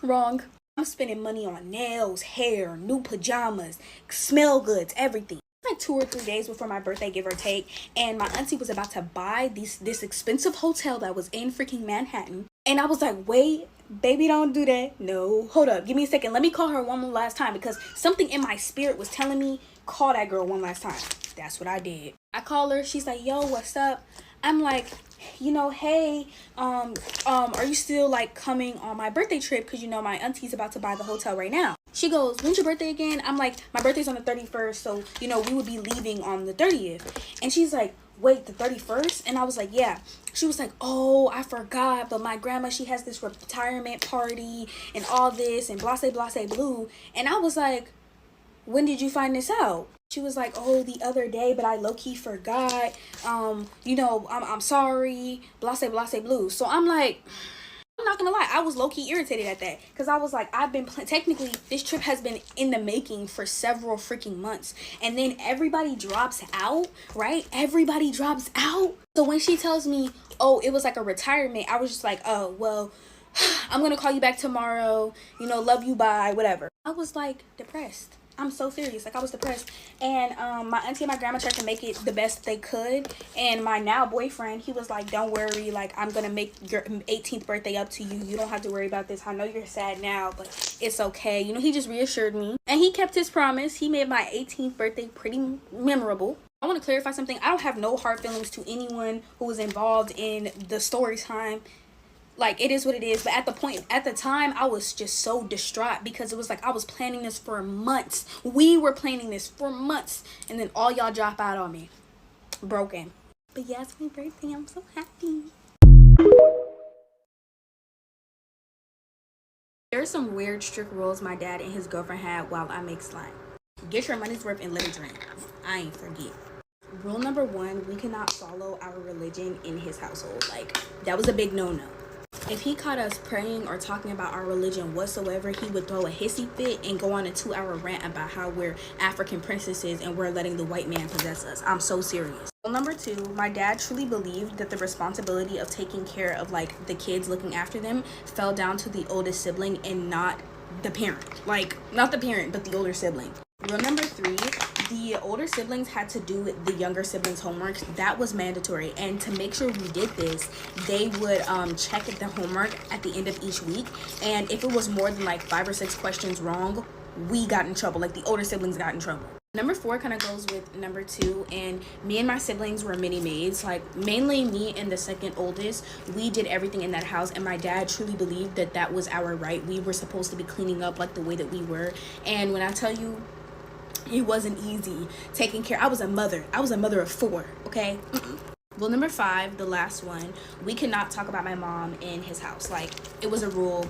Wrong. I'm spending money on nails, hair, new pajamas, smell goods, everything. Like 2 or 3 days before my birthday, give or take, and my auntie was about to buy this expensive hotel that was in freaking Manhattan, and I was like, wait, baby, don't do that. No, hold up, give me a second, let me call her one more last time, because something in my spirit was telling me, call that girl one last time. That's what I did. I call her. She's like, yo, what's up? I'm like, you know, hey, are you still like coming on my birthday trip? Because, you know, my auntie's about to buy the hotel right now. She goes, when's your birthday again? I'm like, my birthday's on the 31st. So, you know, we would be leaving on the 30th. And she's like, wait, the 31st? And I was like, yeah. She was like, oh, I forgot. But my grandma, she has this retirement party and all this and blase, blase, blue. And I was like, when did you find this out? She was like, oh, the other day, but I low-key forgot. You know, I'm sorry, blase, blase, blue. So I'm like, not gonna lie, I was low-key irritated at that, because I was like, I've been technically this trip has been in the making for several freaking months, and then everybody drops out, right? Everybody drops out. So when she tells me, oh, it was like a retirement, I was just like, oh well, I'm gonna call you back tomorrow, you know, love you, bye, whatever. I was like depressed. I'm so serious. Like, I was depressed. And my auntie and my grandma tried to make it the best they could. And my now boyfriend, he was like, don't worry. Like, I'm going to make your 18th birthday up to you. You don't have to worry about this. I know you're sad now, but it's okay. You know, he just reassured me. And he kept his promise. He made my 18th birthday pretty memorable. I want to clarify something. I don't have no hard feelings to anyone who was involved in the story time. Like, it is what it is. But at the time, I was just so distraught, because it was like I was planning this for months. We were planning this for months, and then all y'all drop out on me. Broken. But yeah, it's my birthday. I'm so happy. There are some weird, strict rules my dad and his girlfriend had while I make slime. Get your money's worth and let it drain. I ain't forget. Rule number 1, we cannot follow our religion in his household. Like, that was a big no-no. If he caught us praying or talking about our religion whatsoever, he would throw a hissy fit and go on a 2-hour rant about how we're African princesses and we're letting the white man possess us. I'm so serious. Rule number 2, my dad truly believed that the responsibility of taking care of, like, the kids, looking after them, fell down to the oldest sibling and not the parent. Like, not the parent, but the older sibling. Rule number 3, the older siblings had to do the younger siblings' homework. That was mandatory. And to make sure we did this, they would check the homework at the end of each week. And if it was more than like 5 or 6 questions wrong, we got in trouble. Like, the older siblings got in trouble. Number 4 kind of goes with number 2, and me and my siblings were mini maids. Like, mainly me and the second oldest, we did everything in that house, and my dad truly believed that that was our right. We were supposed to be cleaning up like the way that we were. And when I tell you, it wasn't easy taking care. I was a mother of 4, okay? Well, number 5, the last one, we could not talk about my mom in his house. Like, it was a rule.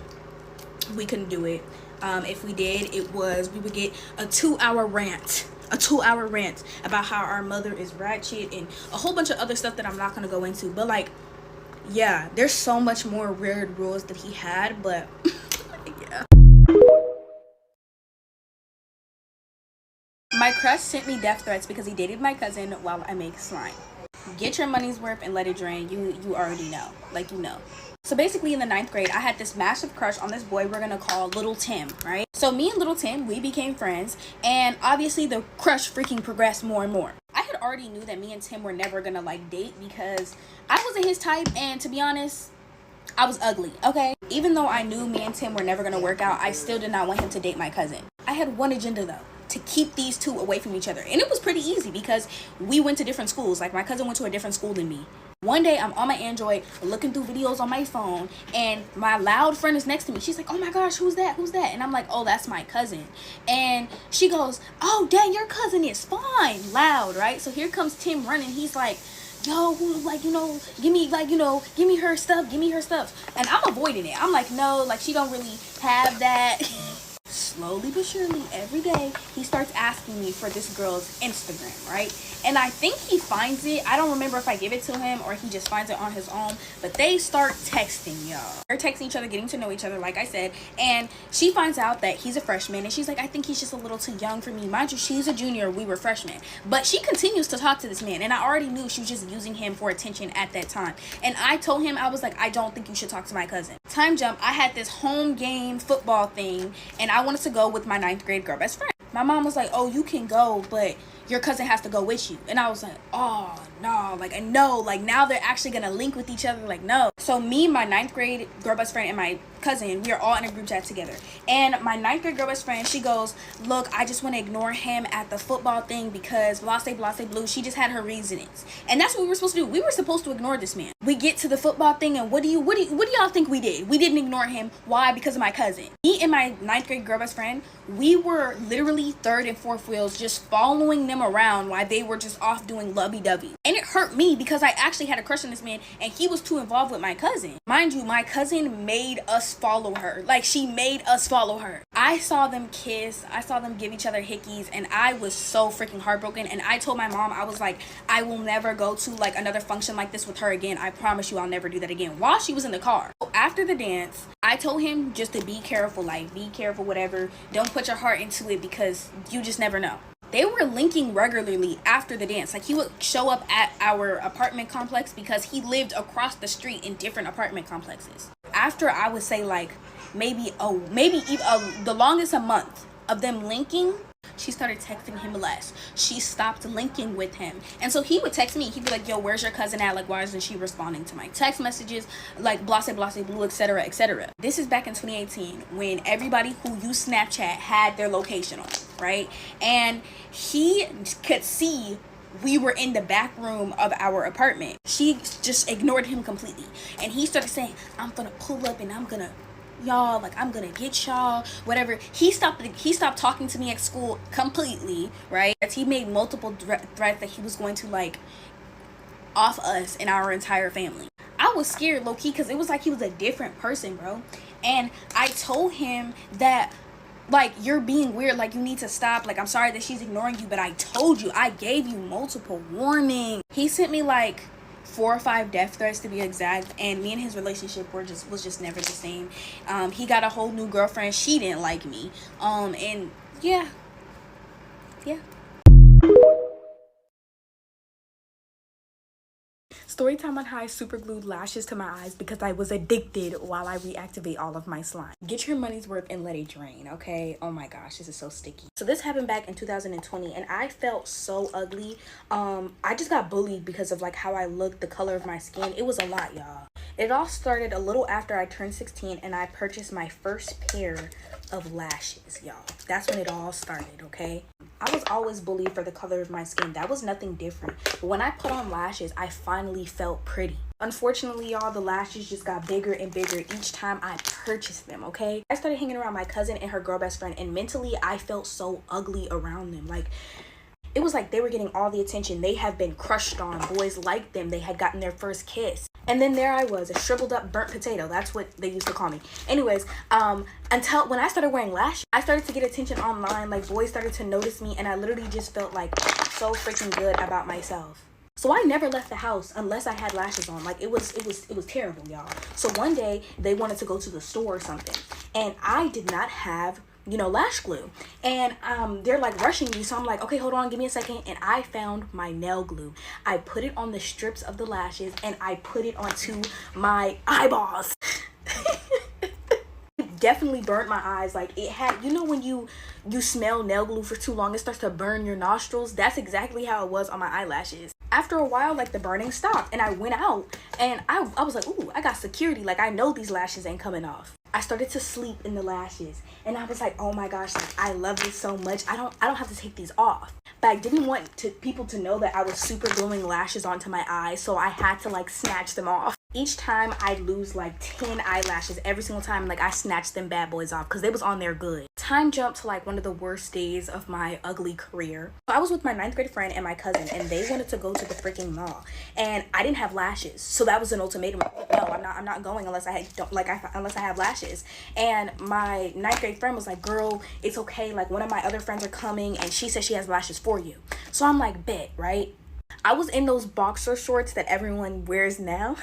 We couldn't do it. If we did, we would get a 2-hour rant. A 2-hour rant about how our mother is ratchet and a whole bunch of other stuff that I'm not going to go into. But, like, yeah, there's so much more weird rules that he had, but yeah. My crush sent me death threats because he dated my cousin while I make slime. Get your money's worth and let it drain. You already know. Like, you know. So basically in the 9th grade, I had this massive crush on this boy we're gonna call Little Tim, right? So me and Little Tim, we became friends, and obviously the crush freaking progressed more and more. I had already knew that me and Tim were never gonna like date because I wasn't his type, and to be honest, I was ugly, okay? Even though I knew me and Tim were never gonna work out, I still did not want him to date my cousin. I had one agenda though: to keep these two away from each other. And it was pretty easy because we went to different schools. Like, my cousin went to a different school than me. One day I'm on my Android looking through videos on my phone, and my loud friend is next to me. She's like, oh my gosh, who's that? And I'm like, oh, that's my cousin. And she goes, oh dang, your cousin is fine. Loud, right? So here comes Tim running. He's like, yo, like, you know, give me her stuff. And I'm avoiding it. I'm like, no, like, she don't really have that. Slowly but surely, every day, he starts asking me for this girl's Instagram, right? And I think he finds it. I don't remember if I give it to him or he just finds it on his own. But they start texting, y'all. They're texting each other, getting to know each other, like I said. And she finds out that he's a freshman. And she's like, I think he's just a little too young for me. Mind you, she's a junior. We were freshmen. But she continues to talk to this man. And I already knew she was just using him for attention at that time. And I told him, I was like, I don't think you should talk to my cousin. Time jump, I had this home game football thing. And I wanted to go with my 9th grade girl best friend. My mom was like, oh, you can go, but your cousin has to go with you. And I was like, oh no, like, no, like, now they're actually gonna link with each other, like, no. So me, my 9th grade girl best friend, and my cousin, we are all in a group chat together. And my 9th grade girl best friend, she goes, look, I just want to ignore him at the football thing because blase blue. She just had her reasonings. And that's what we were supposed to do. We were supposed to ignore this man. We get to the football thing, and what do y'all think we did? We didn't ignore him. Why? Because of my cousin. Me and my 9th grade girl best friend, we were literally 3rd and 4th wheels, just following them around while they were just off doing lovey-dovey. And it hurt me because I actually had a crush on this man, and he was too involved with my cousin. Mind you, my cousin made us follow her. Like, she made us follow her. I saw them kiss, I saw them give each other hickeys, and I was so freaking heartbroken. And I told my mom, I was like, I will never go to like another function like this with her again. I promise you I'll never do that again, while she was in the car. So after the dance, I told him just to be careful, like be careful, whatever. Don't put your heart into it because you just never know. They were linking regularly after the dance. Like, he would show up at our apartment complex because he lived across the street in different apartment complexes. After, I would say, like, maybe even the longest a month of them linking, she started texting him less. She stopped linking with him. And so he would text me. He'd be like, yo, where's your cousin at? Like, why isn't she responding to my text messages? Like, blase, blase, blue, etc., etc. This is back in 2018 when everybody who used Snapchat had their location on, right? And he could see we were in the back room of our apartment. She just ignored him completely. And he started saying, I'm gonna pull up and I'm gonna get y'all, whatever. He stopped talking to me at school completely, right? As he made multiple threats that he was going to like off us and our entire family. I was scared low-key because it was like he was a different person, bro. And I told him that, like, you're being weird, like, you need to stop, like, I'm sorry that she's ignoring you, but I told you, I gave you multiple warnings. He sent me like 4 or 5 death threats to be exact, and me and his relationship was just never the same. He got a whole new girlfriend. She didn't like me. And yeah. Story time on how I super glued lashes to my eyes because I was addicted while I reactivate all of my slime. Get your money's worth and let it drain, okay? Oh my gosh, this is so sticky. So this happened back in 2020 and I felt so ugly. I just got bullied because of like how I looked, the color of my skin. It was a lot, y'all. It all started a little after I turned 16 and I purchased my first pair of lashes, y'all. That's when it all started, okay? I was always bullied for the color of my skin. That was nothing different. But when I put on lashes, I finally felt pretty. Unfortunately, y'all, the lashes just got bigger and bigger each time I purchased them, okay? I started hanging around my cousin and her girl best friend, and mentally, I felt so ugly around them. Like, it was like they were getting all the attention. They have been crushed on. Boys liked them. They had gotten their first kiss. And then there I was, a shriveled up burnt potato. That's what they used to call me. Anyways, until when I started wearing lashes, I started to get attention online. Like, boys started to notice me, and I literally just felt like so freaking good about myself. So I never left the house unless I had lashes on. Like, it was terrible, y'all. So one day they wanted to go to the store or something, and I did not have, you know, lash glue, and they're like rushing me, so I'm like, okay, hold on, give me a second. And I found my nail glue. I put it on the strips of the lashes and I put it onto my eyeballs. It definitely burnt my eyes. Like, it had, you know, when you smell nail glue for too long, it starts to burn your nostrils. That's exactly how it was on my eyelashes. After a while, like, the burning stopped and I went out and I was like, ooh, I got security. Like, I know these lashes ain't coming off. I started to sleep in the lashes and I was like, oh my gosh, like, I love this so much. I don't have to take these off. But I didn't want people to know that I was super gluing lashes onto my eyes, so I had to like snatch them off. Each time I'd lose like 10 eyelashes every single time. Like, I snatched them bad boys off because they was on there good. Time jumped to like one of the worst days of my ugly career. So I was with my 9th grade friend and my cousin, and they wanted to go to the freaking mall, and I didn't have lashes, so that was an ultimatum. No, I'm not going unless unless I have lashes. And my 9th grade friend was like, girl, it's okay, like, one of my other friends are coming and she says she has lashes for you. So I'm like, bet, right? I was in those boxer shorts that everyone wears now.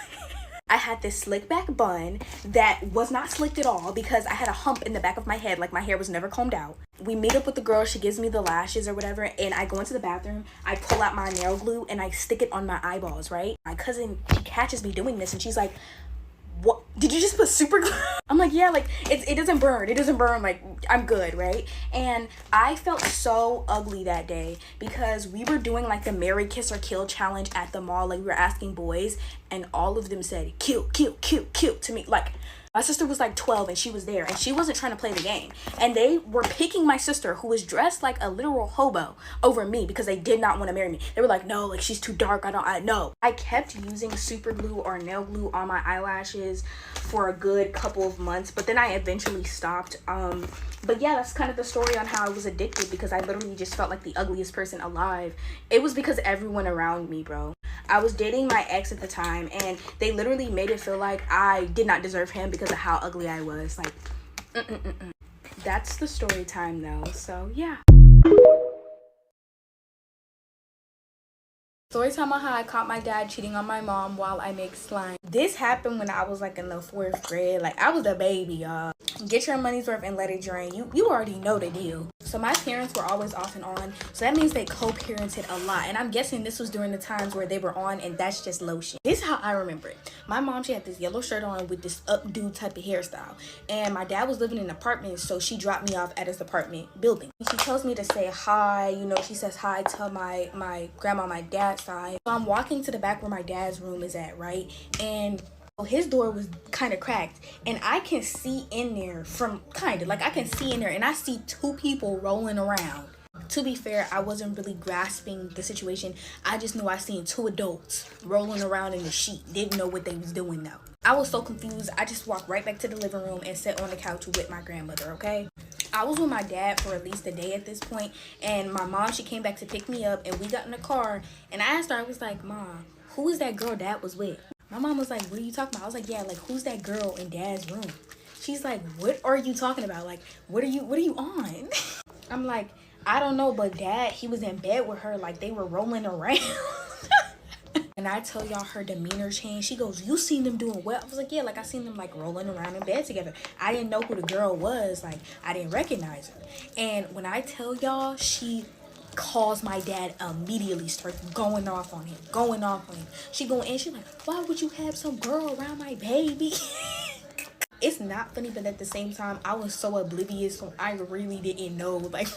I had this slick back bun that was not slicked at all because I had a hump in the back of my head, like my hair was never combed out. We meet up with the girl, she gives me the lashes or whatever, and I go into the bathroom, I pull out my nail glue and I stick it on my eyeballs, right? My cousin, she catches me doing this and she's like, what, did you just put super glue? I'm like, yeah, like, it doesn't burn, like, I'm good, right? And I felt so ugly that day because we were doing like the marry, kiss, or kill challenge at the mall. Like, we were asking boys and all of them said kill, kill, kill, kill to me. Like, my sister was like 12 and she was there and she wasn't trying to play the game. And they were picking my sister, who was dressed like a literal hobo, over me because they did not want to marry me. They were like, no, like, she's too dark. I know. I kept using super glue or nail glue on my eyelashes for a good couple of months, but then I eventually stopped. But yeah, that's kind of the story on how I was addicted, because I literally just felt like the ugliest person alive. It was because everyone around me, bro. I was dating my ex at the time, and they literally made it feel like I did not deserve him because of how ugly I was. Like, That's the story time though, so yeah. Story time on how I caught my dad cheating on my mom while I make slime. This happened when I was like in the 4th grade. Like, I was a baby, y'all. Get your money's worth and let it drain. You already know the deal. So my parents were always off and on, so that means they co-parented a lot, and I'm guessing this was during the times where they were on, and that's just lotion. This is how I remember it. My mom, she had this yellow shirt on with this updo type of hairstyle, and my dad was living in an apartment, so she dropped me off at his apartment building. She tells me to say hi, you know, she says hi to my grandma on my dad's side. So I'm walking to the back where my dad's room is at, right? And his door was kind of cracked, and I can see in there I can see in there, and I see 2 people rolling around. To be fair, I wasn't really grasping the situation. I just knew I seen 2 adults rolling around in the sheet. Didn't know what they was doing though. I was so confused. I just walked right back to the living room and sat on the couch with my grandmother, okay? I was with my dad for at least a day at this point, and my mom, she came back to pick me up, and we got in the car, and I asked her, I was like, Mom, who is that girl Dad was with? My mom was like, what are you talking about? I was like, yeah, like, who's that girl in Dad's room? She's like, what are you talking about? Like, what are you on? I'm like, I don't know, but Dad, he was in bed with her, like they were rolling around. And I tell y'all her demeanor changed. She goes, you seen them doing what? I was like, yeah, like I seen them like rolling around in bed together. I didn't know who the girl was. Like, I didn't recognize her. And when I tell y'all, she calls my dad immediately, starts going off on him. She going in, she's like, why would you have some girl around my baby? It's not funny, but at the same time, I was so oblivious, so I really didn't know. Like,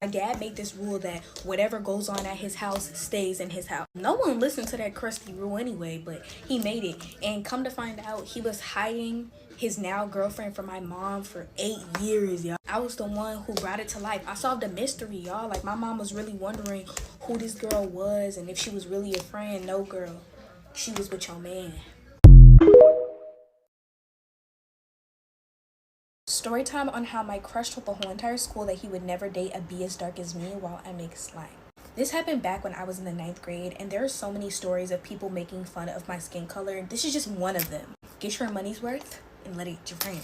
my dad made this rule that whatever goes on at his house stays in his house. No one listened to that crusty rule anyway, but he made it. And come to find out, he was hiding his now girlfriend from my mom for 8 years, y'all. I was the one who brought it to life. I solved a mystery, y'all. Like, my mom was really wondering who this girl was and if she was really a friend. No, girl, she was with your man. Story time on how my crush told the whole entire school that he would never date a bee as dark as me while I make slime. This happened back when I was in the 9th grade, and there are so many stories of people making fun of my skin color. This is just one of them. Get your money's worth and let it drain.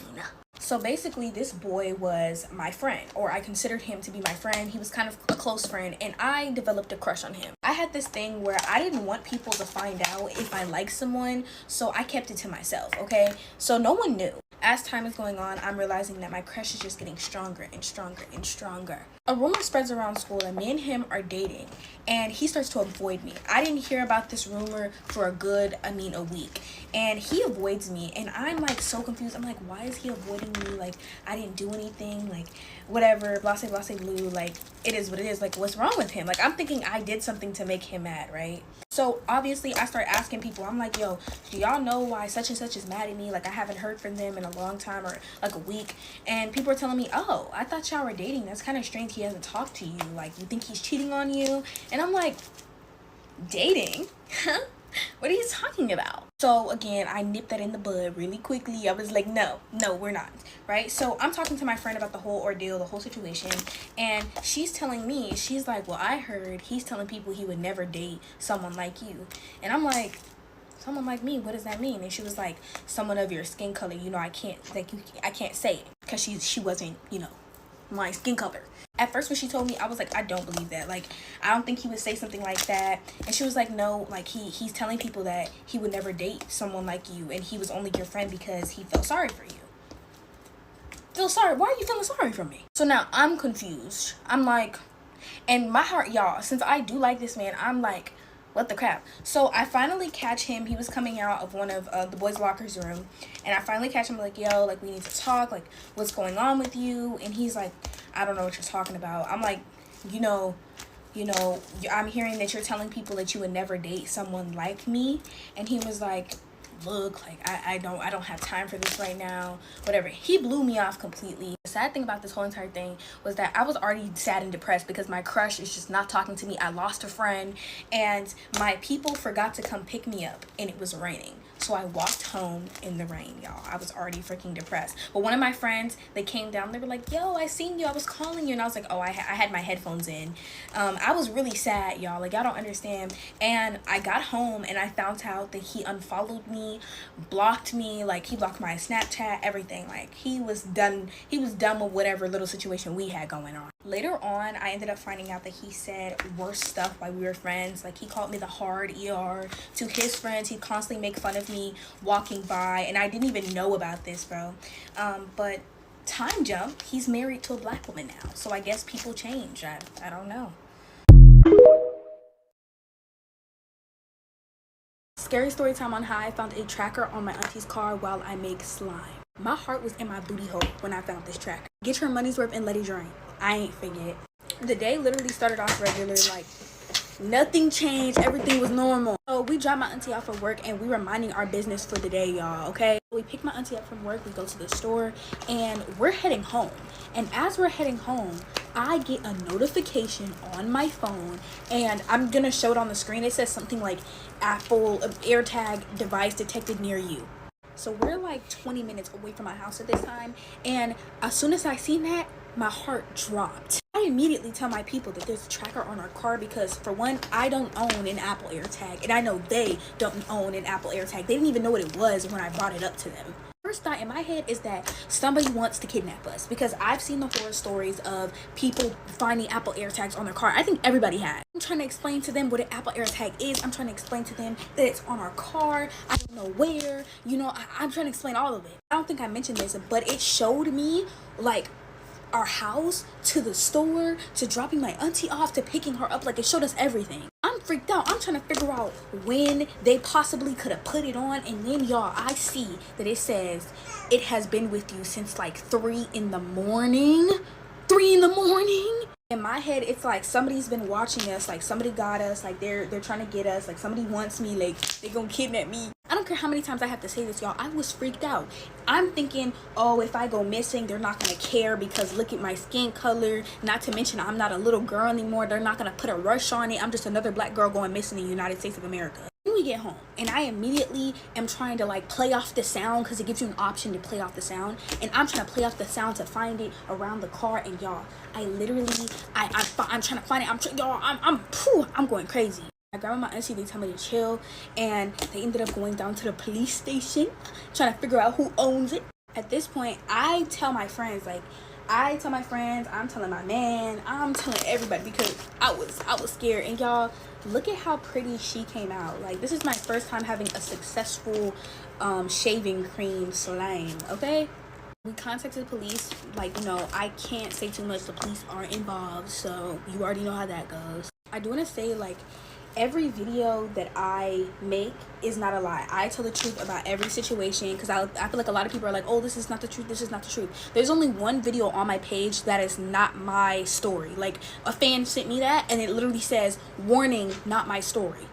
So basically, this boy was my friend, or I considered him to be my friend. He was kind of a close friend, and I developed a crush on him. I had this thing where I didn't want people to find out if I liked someone, so I kept it to myself, okay? So no one knew. As time is going on, I'm realizing that my crush is just getting stronger and stronger and stronger. A rumor spreads around school that me and him are dating, and he starts to avoid me. I didn't hear about this rumor for a week, and he avoids me, and I'm like so confused. I'm like, why is he avoiding me? Like, I didn't do anything, like whatever, blase blase blue, like it is what it is. Like, what's wrong with him? Like, I'm thinking I did something to make him mad, right? So obviously I start asking people. I'm like, yo, do y'all know why such and such is mad at me? Like, I haven't heard from them in a long time, or like a week. And people are telling me, oh, I thought y'all were dating. That's kind of strange. He hasn't talked to you. Like, you think he's cheating on you? And I'm like, dating? Huh? What are you talking about? So again, I nipped that in the bud really quickly. I was like, no, we're not, right? So I'm talking to my friend about the whole ordeal, the whole situation, and she's telling me, she's like, well, I heard he's telling people he would never date someone like you. And I'm like, someone like me, what does that mean? And she was like, someone of your skin color. You know, I can't say it because she wasn't, you know, my skin color. At first when she told me, I was like, I don't believe that. Like, I don't think he would say something like that. And she was like, no, like he's telling people that he would never date someone like you, and he was only your friend because he felt sorry for you. Feel sorry? Why are you feeling sorry for me? So now I'm confused. I'm like, and my heart, y'all, since I do like this man, I'm like, what the crap? So I finally catch him. He was coming out of one of the boys' lockers room, and I finally catch him like, yo, like, we need to talk. Like, what's going on with you? And he's like, I don't know what you're talking about. I'm like, you know, I'm hearing that you're telling people that you would never date someone like me. And he was like, look, like, I don't have time for this right now, whatever. He blew me off completely. The sad thing about this whole entire thing was that I was already sad and depressed because my crush is just not talking to me. I lost a friend, and my people forgot to come pick me up, and it was raining. So I walked home in the rain, y'all. I was already freaking depressed. But one of my friends, they came down. They were like, yo, I seen you. I was calling you. And I was like, oh, I had my headphones in. I was really sad, y'all. Like, y'all don't understand. And I got home and I found out that he unfollowed me, blocked me. Like, he blocked my Snapchat, everything. Like, he was done with whatever little situation we had going on. Later on, I ended up finding out that he said worse stuff while we were friends. Like, he called me the hard ER to his friends. He'd constantly make fun of me walking by, and I didn't even know about this, bro. But time jump, he's married to a black woman now. So I guess people change. I don't know. Scary story time on how I found a tracker on my auntie's car while I make slime. My heart was in my booty hole when I found this tracker. Get your money's worth and let it drain. I ain't forget. The day literally started off regular, like nothing changed, everything was normal. So we dropped my auntie off at work and we were minding our business for the day, y'all, okay? We pick my auntie up from work, we go to the store, and we're heading home. And as we're heading home, I get a notification on my phone, and I'm gonna show it on the screen. It says something like Apple AirTag device detected near you. So we're like 20 minutes away from my house at this time, and as soon as I seen that, my heart dropped. I immediately tell my people that there's a tracker on our car because, for one, I don't own an Apple AirTag, and I know they don't own an Apple AirTag. They didn't even know what it was when I brought it up to them. First thought in my head is that somebody wants to kidnap us, because I've seen the horror stories of people finding Apple AirTags on their car. I think everybody has. I'm trying to explain to them what an Apple AirTag is. I'm trying to explain to them that it's on our car. I don't know where. You know, I'm trying to explain all of it. I don't think I mentioned this, but it showed me, like, our house to the store to dropping my auntie off to picking her up. Like, it showed us everything. I'm freaked out. I'm trying to figure out when they possibly could have put it on, and then, y'all, I see that it says it has been with you since like 3 in the morning. 3 in the morning. In my head, it's like somebody's been watching us, like somebody got us, like they're trying to get us, like somebody wants me, like they gonna kidnap me. I don't care how many times I have to say this, y'all. I was freaked out. I'm thinking, oh, if I go missing, they're not gonna care because look at my skin color. Not to mention, I'm not a little girl anymore. They're not gonna put a rush on it. I'm just another black girl going missing in the United States of America. Then we get home, and I immediately am trying to like play off the sound, because it gives you an option to play off the sound, and I'm trying to play off the sound to find it around the car. And y'all, I literally, I'm trying to find it. I'm going crazy. I grabbed my auntie, they tell me to chill, and they ended up going down to the police station trying to figure out who owns it. At this point, I tell my friends, I'm telling my man, I'm telling everybody, because I was scared. And y'all, look at how pretty she came out. Like, this is my first time having a successful shaving cream slime, okay? We contacted the police. Like, you know, I can't say too much. The police aren't involved, so you already know how that goes. I do want to say, like, every video that I make is not a lie. I tell the truth about every situation, because I feel like a lot of people are like, oh, this is not the truth, this is not the truth. There's only one video on my page that is not my story. Like, a fan sent me that, and it literally says, warning, not my story.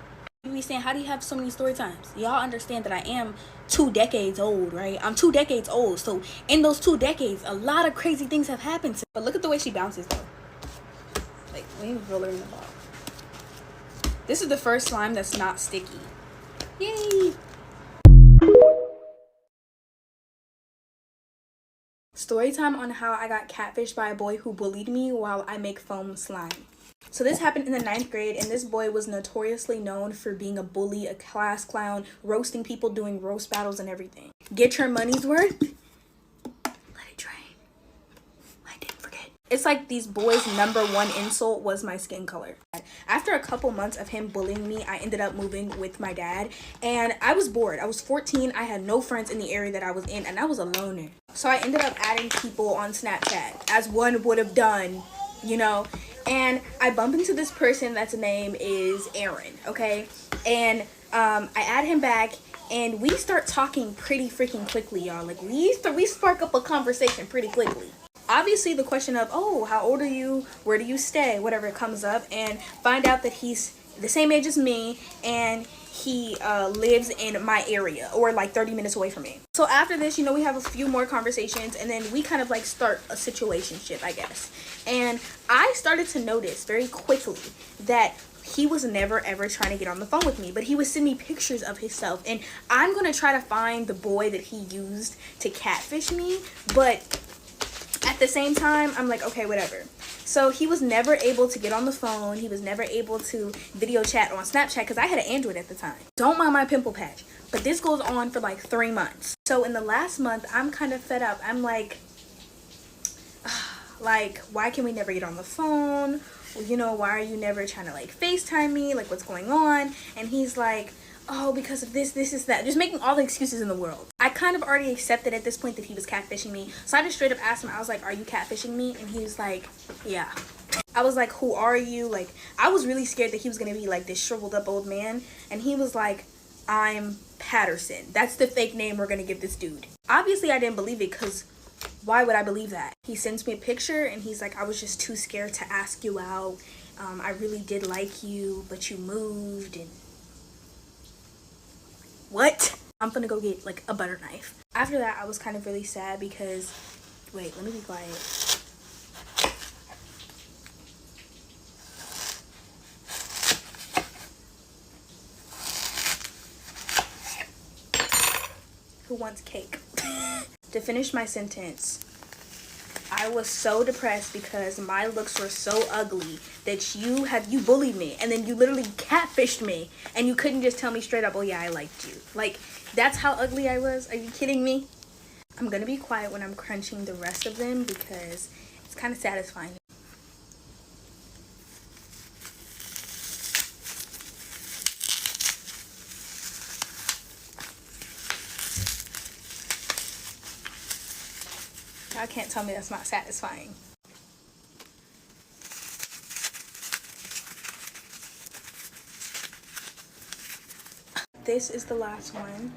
You be saying, how do you have so many story times? Y'all understand that I am 2 decades old, right? I'm 2 decades old, so in those 2 decades, a lot of crazy things have happened to me. But look at the way she bounces, though. Like, let me roll her in the ball. This is the first slime that's not sticky. Yay! Story time on how I got catfished by a boy who bullied me while I make foam slime. So this happened in the 9th grade, and this boy was notoriously known for being a bully, a class clown, roasting people, doing roast battles and everything. Get your money's worth? Let it drain. I didn't forget. It's like these boys' #1 insult was my skin color. After a couple months of him bullying me, I ended up moving with my dad, and I was bored. I was 14, I had no friends in the area that I was in, and I was a loner. So I ended up adding people on Snapchat, as one would have done, you know, and I bump into this person that's name is Aaron, okay? And I add him back, and we start talking pretty freaking quickly, y'all. Like, we spark up a conversation pretty quickly. Obviously, the question of, oh, how old are you? Where do you stay? Whatever comes up, and find out that he's the same age as me, and he lives in my area, or like 30 minutes away from me. So after this, you know, we have a few more conversations, and then we kind of like start a situationship, I guess. And I started to notice very quickly that he was never ever trying to get on the phone with me, but he would send me pictures of himself, and I'm gonna try to find the boy that he used to catfish me, but at the same time, I'm like, okay, whatever. So he was never able to get on the phone. He was never able to video chat on Snapchat because I had an Android at the time. Don't mind my pimple patch. But this goes on for like 3 months. So in the last month, I'm kind of fed up. I'm like, why can we never get on the phone? Well, you know, why are you never trying to like FaceTime me? Like, what's going on? And he's like, oh, because of this is that. Just making all the excuses in the world. I kind of already accepted at this point that he was catfishing me. So I just straight up asked him, I was like, are you catfishing me? And he was like, yeah. I was like, who are you? Like, I was really scared that he was going to be like this shriveled up old man. And he was like, I'm Patterson. That's the fake name we're going to give this dude. Obviously, I didn't believe it because why would I believe that? He sends me a picture and he's like, I was just too scared to ask you out. I really did like you, but you moved. And what? I'm gonna go get like a butter knife. After that, I was kind of really sad because, wait, let me be quiet. Who wants cake? To finish my sentence, I was so depressed because my looks were so ugly that you bullied me, and then you literally catfished me, and you couldn't just tell me straight up, oh yeah, I liked you. Like, that's how ugly I was? Are you kidding me? I'm gonna be quiet when I'm crunching the rest of them because it's kind of satisfying. Y'all can't tell me that's not satisfying. This is the last one.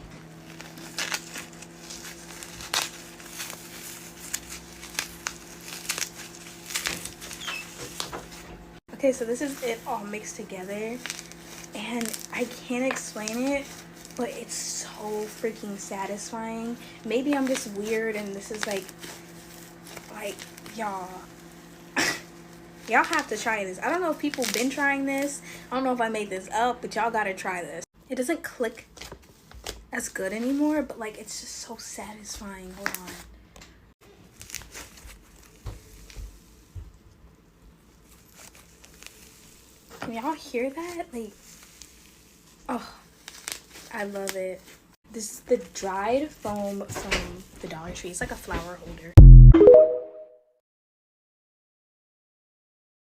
Okay, so this is it all mixed together, and I can't explain it, but it's so freaking satisfying. Maybe I'm just weird and this is like y'all y'all have to try this. I don't know if people been trying this. I don't know if I made this up, but y'all gotta try this. It doesn't click as good anymore, but like it's just so satisfying. Hold on. Can y'all hear that? Like, oh, I love it. This is the dried foam from the Dollar Tree. It's like a flower holder.